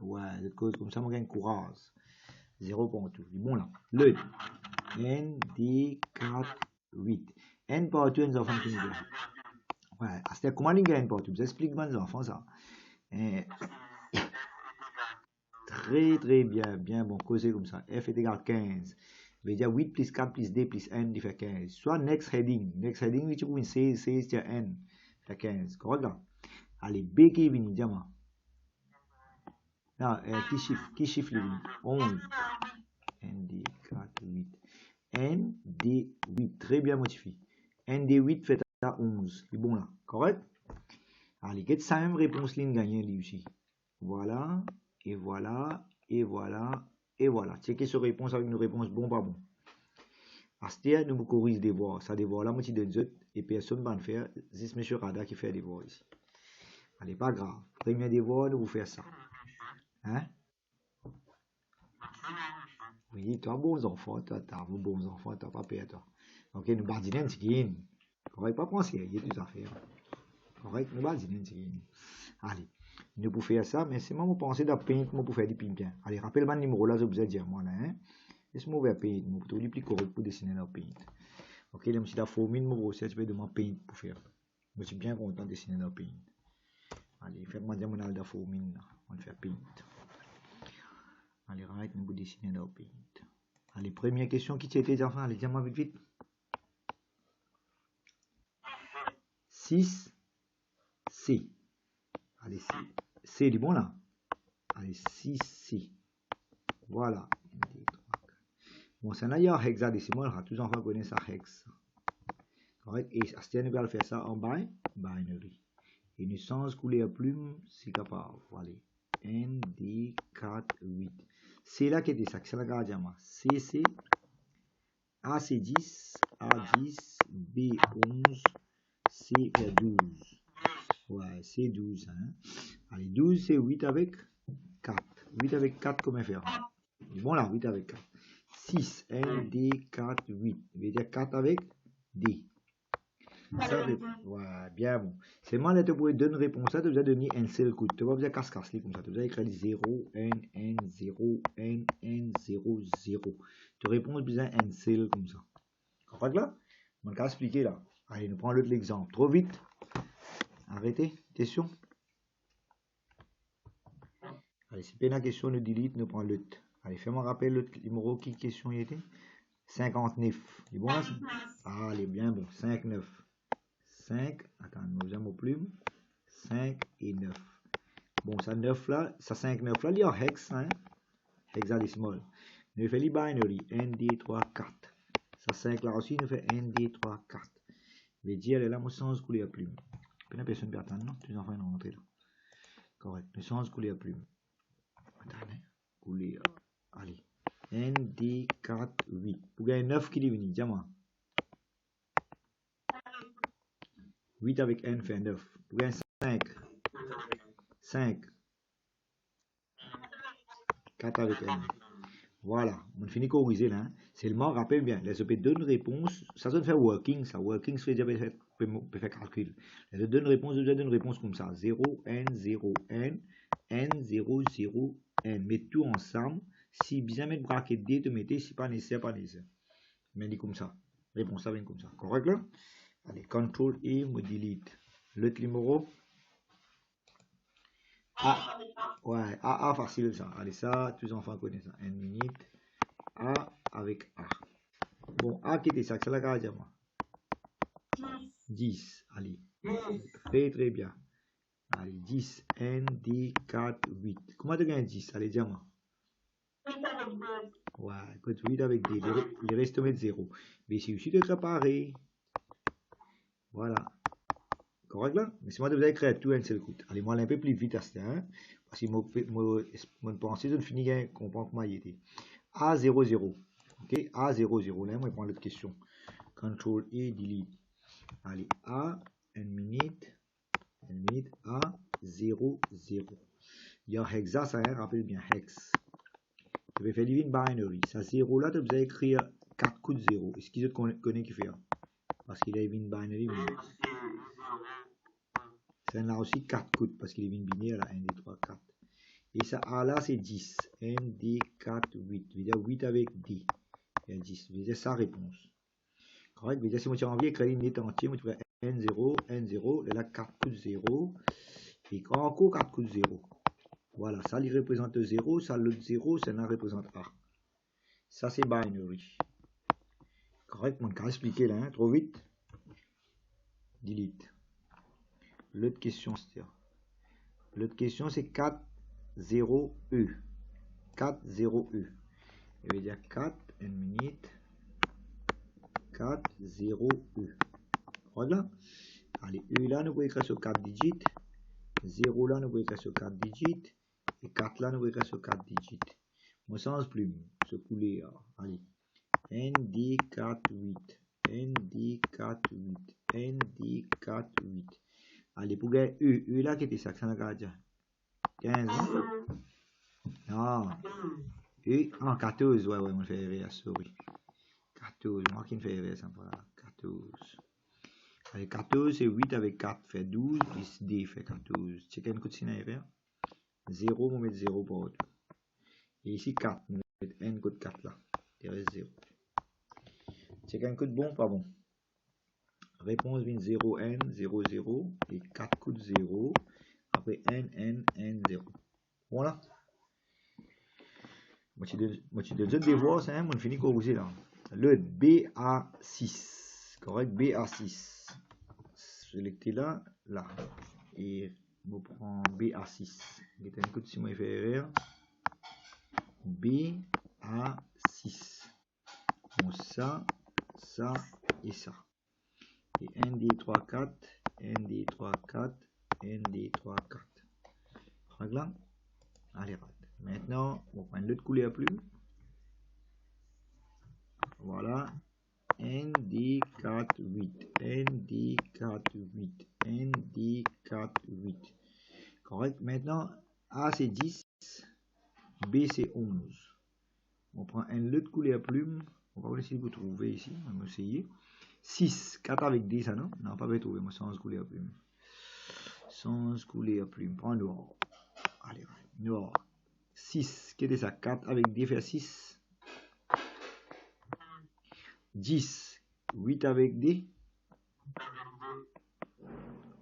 Speaker 1: ouais, tu causes comme ça, moi, gagne courage. 0 pour tout. Bon là. Le N, D, 4, 8. N partout, les enfants qui nous disent. Ouais, c'est comment ils gagnent partout. Je explique aux enfants ça. Très très bien, bien bon, causé comme ça. F est égal à 15. Veut dire 8 plus 4 plus D plus N, il fait 15. Soit next heading. Next heading, tu peux 16, c'est N. Fait 15. Correct là? Allez, B qui est venu, dis-moi. Non, qui chiffre le venu? 11. N, D, 4, 8. N, D, 8. Très bien modifié. N, D, 8 fait à 11. C'est bon là. Correct? Allez, quelle est la même réponse ligne gagnée ici? Voilà, et voilà, et voilà, et voilà. Checkez sur réponse avec une réponse bon, pas bon. Astia, nous vous corrige des voix. Ça dévoile la moitié de nous et personne ne va le faire. C'est M. Rada qui fait des voix ici. Allez, pas grave. Premier devoir, nous vous faire ça. Hein? Oui, toi, bons enfants, toi, t'as vos bons enfants, t'as pas payé, toi. Ok, nous bardinons, c'est qui? Correct, pas penser, il y a des affaires. Correct, nous bardinons, c'est qui? Allez. Nous pouvons faire ça, mais c'est moi, vous pensez de paint, moi, pour faire du paint. Allez, rappelle-moi le numéro là, je vous ai dit, moi, là, hein. Laisse-moi ouvrir paint, moi, pour plus correct pour dessiner dans paint. Ok, là, je suis la formule, moi, aussi, tu peux demander paint pour faire. Je suis bien content de dessiner dans paint. Allez, faites-moi dire, mon la formule, là, on va faire paint. Allez, right, nous, dessiner dans paint. Allez, première question, qui t'était, les enfants, allez, dis-moi vite, vite. 6, C. Allez, C du bon là. Allez, 6C. Voilà. Bon, ça n'a pas hexadécimal, tous les enfants connaissent ça hex. Correct? Et Astien va faire ça en binary. Et nous sans couler à plume, c'est capable. Voilà. N, D, 4, 8. C'est là qui est ça, c'est la gardien. C, c'est A, c'est 10, A, 10, B, 11, C, 12. Ouais, c'est 12. Hein? Allez, 12, c'est 8 avec 4. 8 avec 4, comment faire? Bon là, 8 avec 4. 6, N, D, 4, 8. Je vais dire 4 avec D. Ça, ouais, bien bon. C'est mal de te pouvoir donner une réponse, ça, tu vas donner un seul coup. Tu vas faire casse-casse comme ça. Tu vas écrire 0, N, N, 0, N, N, 0, 0. Tu réponds besoin un seul comme ça. Comprends là? On va expliquer là. Allez, nous prenons l'autre exemple. Trop vite. Arrêtez. Question. Allez, si la question, nous delete, nous prenons l'autre. Allez, fais-moi rappeler l'autre numéro qui question il était. 59. Il est bon là? Allez, bien bon. 5, 9. 5, attends, nous avons plume. 5 et 9. Bon, ça 9 là, ça 5, 9 là, il y a hex, hein? Hexadécimal. Nous faisons les binary, ND 3, 4. Ça 5 là aussi, nous faisons ND 3, 4. Je vais dire, là, mon sens couler à plume. Puis personne peut attendre, non? Tu es en train de rentrer là. Correct. Le sens couler à plume. Attendez. Couler. Allez. ND 4, 8. Pour gagner 9 qui est venu, dis-moi. 8 avec N fait 9. Pour gagner 5. 5. 4 avec N. Voilà, on finit corriger là. Hein. Seulement, rappelle bien, les OP donnent réponse, ça se fait working, ça. Working, ça fait déjà peut faire calcul. Les donne réponse, déjà donne réponse comme ça. 0, N, 0, N, N, 0, 0, N. Mets tout ensemble. Si bien mettre bracket D, te mettez, si pas nécessaire, pas nécessaire. Mais dit comme ça. Réponse, ça vient comme ça. Correct là? Allez, CTRL E, me delete. L'autre numéro. A. Ouais, A facile ça. Allez, ça, tous les enfants connaissent ça. 1 minute. A avec A. Bon, A qui était ça, c'est la carte à moi. 10. Allez. Très très bien. Allez, 10. N, D, 4, 8. Comment tu gagnes 10? Allez, dis-moi. Ouais, écoute, 8 avec D. Il reste mettre 0. Mais c'est aussi de préparer. Voilà. Correct là? Mais c'est moi de vous écrire tout un seul coup. Allez, moi, un peu plus vite à ce temps. Parce que mon pensée, je ne finis pas comprendre comment il était. A, 0, 0. Ok, A, 0, 0. Là, moi, je prends l'autre question. Control E, delete. Allez, A, 1 minute, A, 0, 0. Il y a hexa, ça rappelle bien hex. Je vais faire living binary. Ça 0 là, tu vas écrire 4 coups de 0. Est-ce qu'il connaît qui fait? Parce qu'il est living binary. Ça là aussi 4 coups parce qu'il est living binaire là, 1, 2, 3, 4. Et ça A là, c'est 10. N, D, 4, 8. Je vais dire 8 avec D. Il y a 10. Je vais dire sa réponse. Correct? Je vais dire si moi j'ai envie d'écrire une ligne entière, moi je vais N0, N0, et là 4 coups de 0, et encore 4 coups de 0. Voilà, ça il représente 0, ça l'autre 0, ça représente A. Ça c'est binary. Correct, mon cas expliqué là, hein? Trop vite. Delete. L'autre question c'est l'autre question c'est 4, 0, E. 4, 0, E. Je vais dire 4, 1 minute, 4, 0, E. Voilà. Allez, E là, nous pouvons écrire sur 4 digits. 0 là, nous pouvons écrire sur 4 digits. Et 4 là, nous pouvons écrire sur 4 digits. Mon sens plume, ce couler. Allez. ND 4, 8. ND 4, 8. ND 4, 8. Allez, pour gagner E là, qui était ça, ça n'a pas 15. Non. E, 14. Ouais, on fait rire, sorry. 14. Moi qui me fait rire, ça me fera 14. Allez, 14, c'est 8 avec 4 fait 12, plus D fait 14. Check un coup de signe à 0, on met 0 pour autre. Et ici 4, on met un code 4 là. Il reste 0. Check un code bon, pas bon. Réponse vient 0, N, 0, 0. Et 4 codes 0. Après N, N, N, 0. Voilà. Moi, tu dois devoir, ça, on finit corriger là. Le BA6. Correct, BA6. Sélectez là, là. Et je prends BA6. Je vais un coup de si moi fait erreur. BA6. Bon, ça et ça. Et ND3, 4, ND3, 4, ND3, 4. Là. Allez, maintenant, on va prendre l'autre couleur plume. Voilà. ND4, 8. ND4, 8. ND4, 8. Correct. Maintenant, A c'est 10. B c'est 11. prend une autre couleur plume. On va essayer de vous trouver ici. On va essayer. 6, 4 avec D, ça non? Non, pas bien trouvé, moi, sans couleur plume. Sans couleur plume. Prends noir. Allez, noir. 6, qu'est-ce que ça? 4 avec D fait 6. 10, 8 avec D.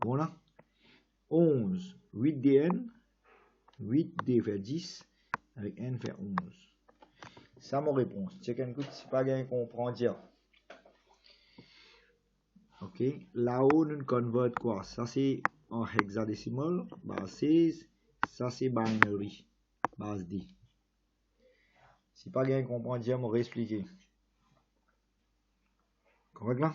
Speaker 1: Voilà. 11, 8DN. 8D fait 10. Avec N fait 11. Ça, mon réponse. Check and écoute, c'est pas bien qu'on comprend dire. Ok. Là-haut, nous convert quoi? Ça, c'est en hexadécimal. Base 16. Ça, c'est binary. Base D. Si pas bien qu'on comprend dire, on va expliquer. Correct là?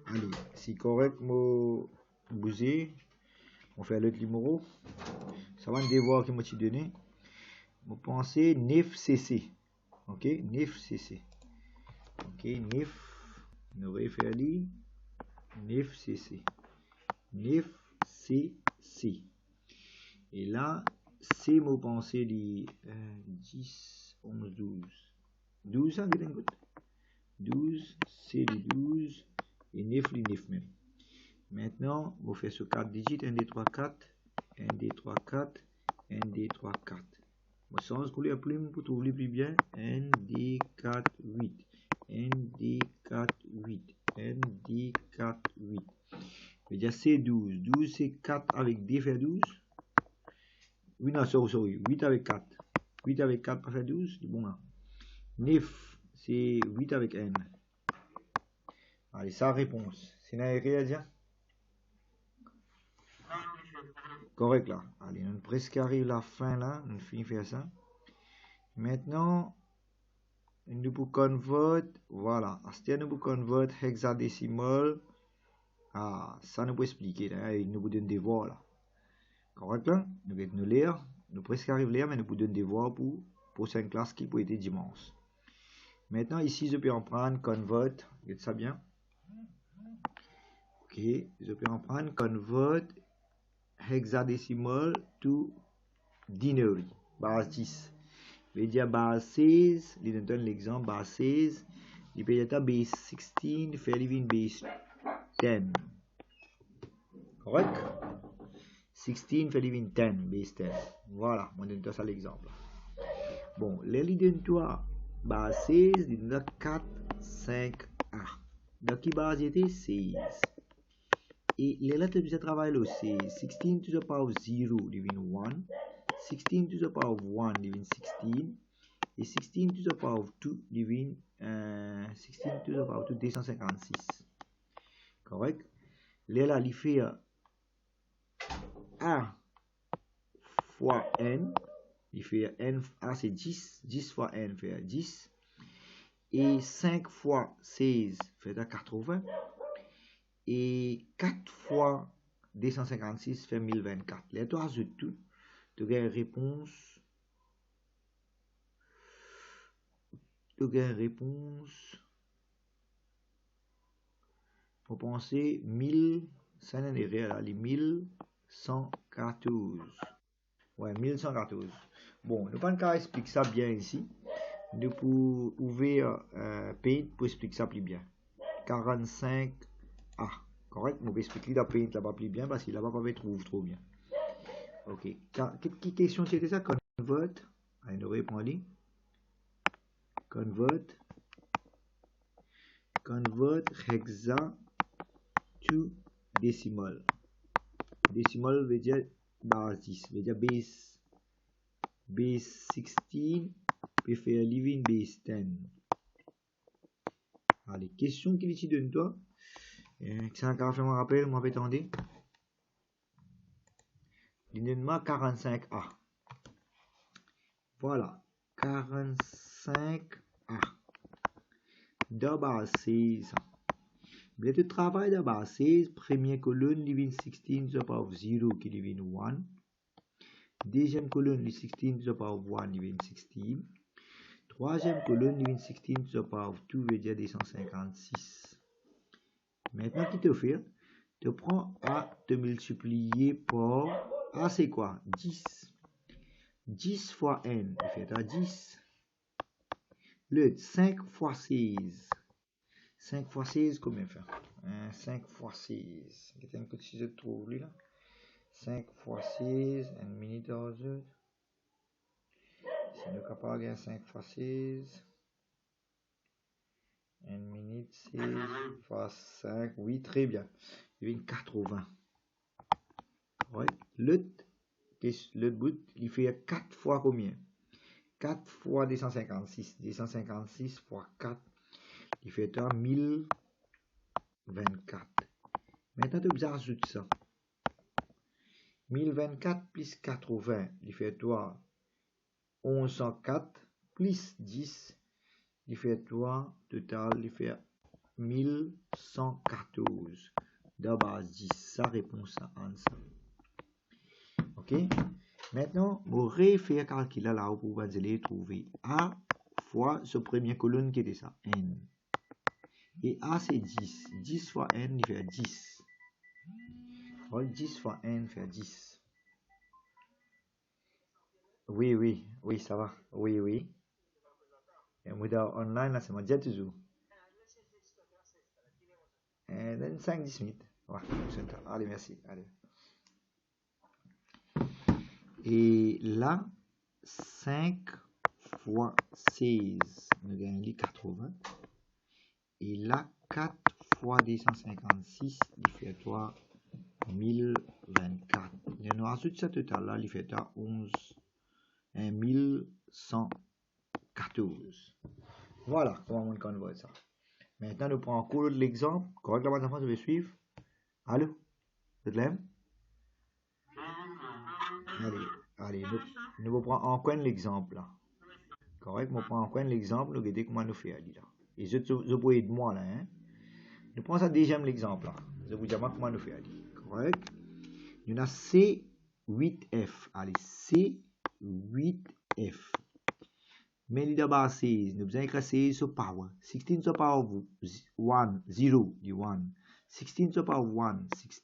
Speaker 1: Allez, si correct, moi, bouger. On fait l'autre numéro. Ça va un devoir qui m'a donné. Vous pensez 9cc. Ok, 9cc. Ok, 9. Nous refaire 9cc. 9cc. Et là, c'est mon pensée de 10, 11, 12. 12, ça, vous avez 12, c'est le 12. Et 9, le 9 même. Maintenant, vous faites sur 4 digits. 1, 2, 3, 4. 1, 2, 3, 4. 1, 2, 3, 4. Bon, sans couleur plume pour trouver plus bien. 1, 2, 4, 8. 1, 2, 4, 8. 1, 2, 4, 8. Je dire c'est 12. 12 c'est 4 avec D fait 12. Oui, non, sorry. 8 avec 4. 8 avec 4 pas fait 12. C'est bon là. 9 c'est 8 avec N. Allez, ça réponse. C'est n'a rien à dire? Correct là. Allez, on presque arrive à la fin là. On finit de faire ça. Maintenant, nous pouvons convert. Voilà. C'est nous pouvons convert hexadécimal. Ah, ça nous peut expliquer. Là. Nous pouvons donner des voix là. Correct là? Nous allons nous lire. Nous presque arrive là, mais nous pouvons donner des voix pour 5 classes qui peut être dimanche. Maintenant, ici, je peux en prendre convert. Regardez ça bien. Ok. Je peux en prendre convert hexadécimal to binary. Base 10. Je vais dire base 16. Je donne l'exemple. Base 16. Je peux dire base 16. Faire living base 10. Correct? 16 fait living 10. Base 10. Voilà. On donne ça l'exemple. Bon, les donne toi base 16. Je donne 4, 5, A. Donc, qui base était 16. Et les lettres de ce travail là, c'est 16 to the power of 0 living 1. 16 to the power of 1 living 16. Et 16 to the power of 2 living 16 to the power of 2 256. Correct? Là, il fait A fois N. Il fait N, A c'est 10. 10 fois N fait 10. Et 5 fois 16 fait 80. Et 4 fois 256 fait 1024. Les trois de tout, tu as une réponse. Pour penser 1000, ça n'est rien, les 1114. Ouais, 1114. Bon, nous pas expliquer ça bien ici. Nous pouvons ouvrir Paint pour expliquer ça plus bien. 45A. Correct? Nous pouvons expliquer la Paint là-bas plus bien parce qu'il là-bas pas trouve trop bien. Ok. Quelle question c'était ça? Convert. Allez, nous répondons. Convert hexa to decimal. Decimal veut dire base 10. Veut dire base 16 peut faire living base 10. Allez, question qui te donne toi. Ça encore fait mon rappel, moi attendez. Il donne-moi 45A. Voilà. 45A. De base 16. Le travail de base 16, première colonne, living 16 to the power of 0 qui living 1. Deuxième colonne, 16 to the power of 1 living 16. Troisième colonne, living 16 to the power of 2 veut dire 256. Maintenant, qu'est-ce que tu fais? Tu prends A, te multiplier par A, c'est quoi? 10. 10 fois n, il fait 10. Le 5 fois 16. 5 fois 16, combien faire? 5 fois 16. Qu'est-ce que je trouve là? 5 fois 16, 1 minute à Si nous sommes capable de 5 fois 16. 1 minute 16 fois 5. Oui, très bien. Il y a une 80. Ouais. Le bout, il fait 4 fois combien? 4 fois 256. 256 fois 4, il fait 1024. Maintenant, tu ajoutes ça. 1024 plus 80, il fait toi 1104 plus 10, il fait toi total, il fait 1114 de base 10. Ça réponse à ça. Ok? Maintenant, vous refaire calculer là pour vous allez trouver A fois ce premier colonne qui était ça, N. Et A c'est 10. 10 fois N, il fait 10. 10 fois N fait 10. Oui, ça va. Oui. Et moi, online, là, c'est mon jet toujours. Et dans 5-10 minutes. Ouais, allez, merci. Allez. Et là, 5 fois 16, nous gagnons 80. Et là, 4 fois 256, il fait toi 1024. Et nous rajoutons ça total là, il fait 1114. Voilà comment on convert ça. Maintenant, nous prenons en cours l'exemple. Correctement, les enfants, je vais suivre. Allô? Vous êtes là? Allez, nous prenons en coin l'exemple là. Correct? Nous prenons en coin l'exemple, nous regardons comment nous faisons là. Et je peux aider moi là. Hein? Nous prenons ça deuxième l'exemple là. Je vous dis comment nous faisons. Correct? Nous avons C8F. Allez, C8F. Mais il y a d'abord 16. Nous avons écrit 16 sur power. 16 sur power 1, 0, du 1. 16 to the power 1, 16.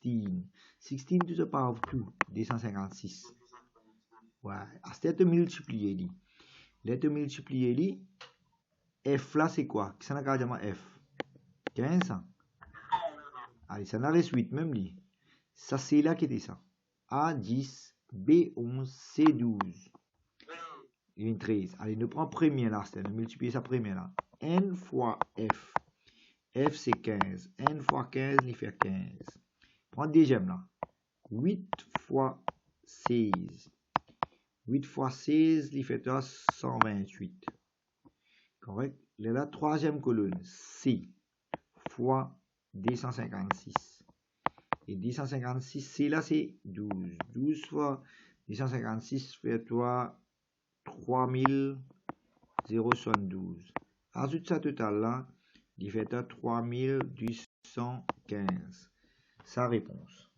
Speaker 1: 16 to the power 2, 256. Ouais, à cette multiplier. Lettre multiplier, F là c'est quoi? Qu'est-ce qu'on a carrément F? 15. Allez, ça n'a reste 8 même lui. Ça c'est là qui était ça. A10, B11, C12. Une 13. Allez, nous prenons premier là, c'est nous multiplier ça premier là. N fois F. F c'est 15. N fois 15, il fait 15. Prends deuxième là. 8 fois 16. 8 fois 16, il fait 128. Correct? La troisième colonne, C fois 256. Et 256, C là, c'est 12. 12 fois 256 fait 3072. Ajoute ça total là, il fait 3215. Sa réponse.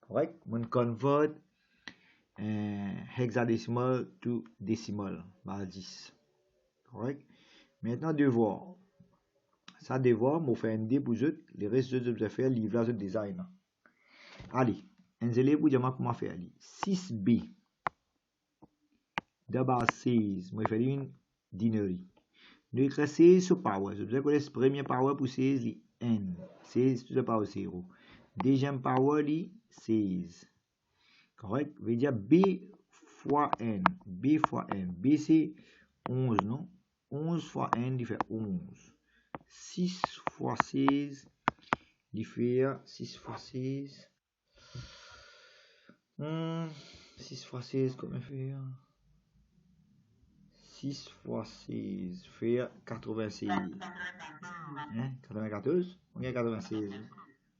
Speaker 1: Correct? On convert hexadécimal to décimal par 10. Correct? Maintenant, devoir. Ça, devoir, je fais un dé pour eux. Les restes de vous faire livre de design. Allez, un élève pour dire comment faire. 6B. D'abord 16. Moi, je fais une dinerie. Nous écrivons 16 sur power. Je vous avez le premier power pour 16, c'est N. 16 to the power 0. Deuxième power, c'est 16. Correct? Je vais dire B fois N. B fois N. B, c'est 11, non? 11 fois N, il fait 11. 6 fois 16, il fait 6 fois 16. 6 fois 16, comment faire? 6 fois 16 fait 96. Hein? 94? On a 96.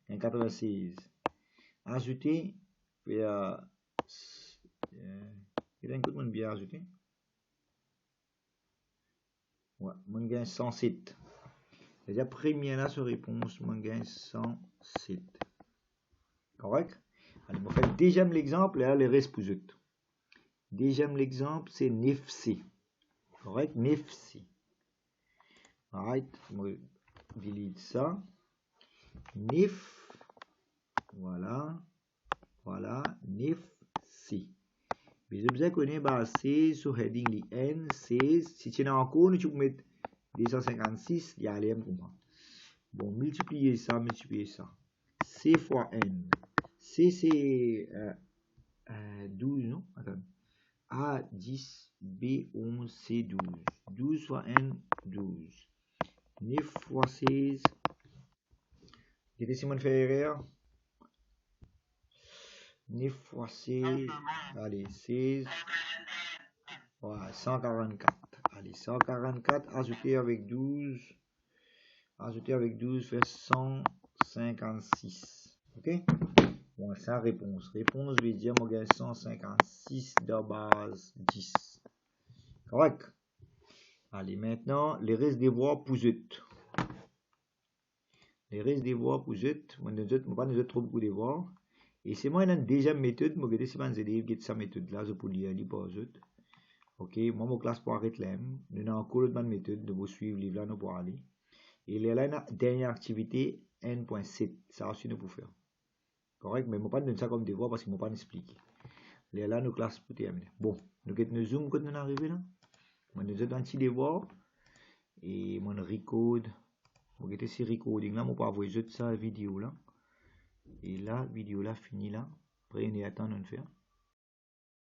Speaker 1: Hein? 96. Ajouter, fait. Il y a un coup de monde bien ajouté. Ouais, on gagne 107. C'est-à-dire, première là, sur réponse, on gagne 107. Correct? Allez, on fait deuxième l'exemple, et là, les restes pour eux. Deuxième l'exemple, c'est 9C. Correct? 9C. Alright, je delete ça. 9. Voilà. Voilà. 9C. Vous connaissez basé sur heading li N, 16. Si tu es en cours, tu peux mettre 256, il y a aller comprendre. Bon, multiplier ça. C fois N. C c'est 12, non? Attends. A 10, B 11, C 12. 12 fois N, 12. 9 fois 16. Qu'est-ce que Simon fait erreur? 9 fois 16. Allez, 16. Voilà, 144. Allez, 144 ajouté avec 12. Ajouté avec 12 fait 156. Ok? Bon, ça réponse. Réponse veut dire, mon gars, 156 de base 10. Correct? Allez, maintenant, les restes des voies poussent. Les restes des voies poussent. Moi, je ne pas trop beaucoup de voies. Et c'est moi, une deuxième méthode. Moi, je vais vous aider à cette méthode-là. Je peux lire, pas aux autres. Ok, moi, mon classe pour arrêter là. Nous avons encore une méthode de vous suivre, livre là, nous pour aller. Et là, la dernière activité, N.7. Ça aussi, nous pour faire. Correct, mais je ne vais pas donner ça comme devoir parce que je ne vais pas expliquer. Là, nous classe pour terminer. Bon, nous avons zoom quand nous arrivons là. Moi, nous avons un petit devoir. Et mon record. Vous avez ces recording là, je ne vais pas vous ça vidéo là. Et là, vidéo là, fini là. Après, on est à temps de faire.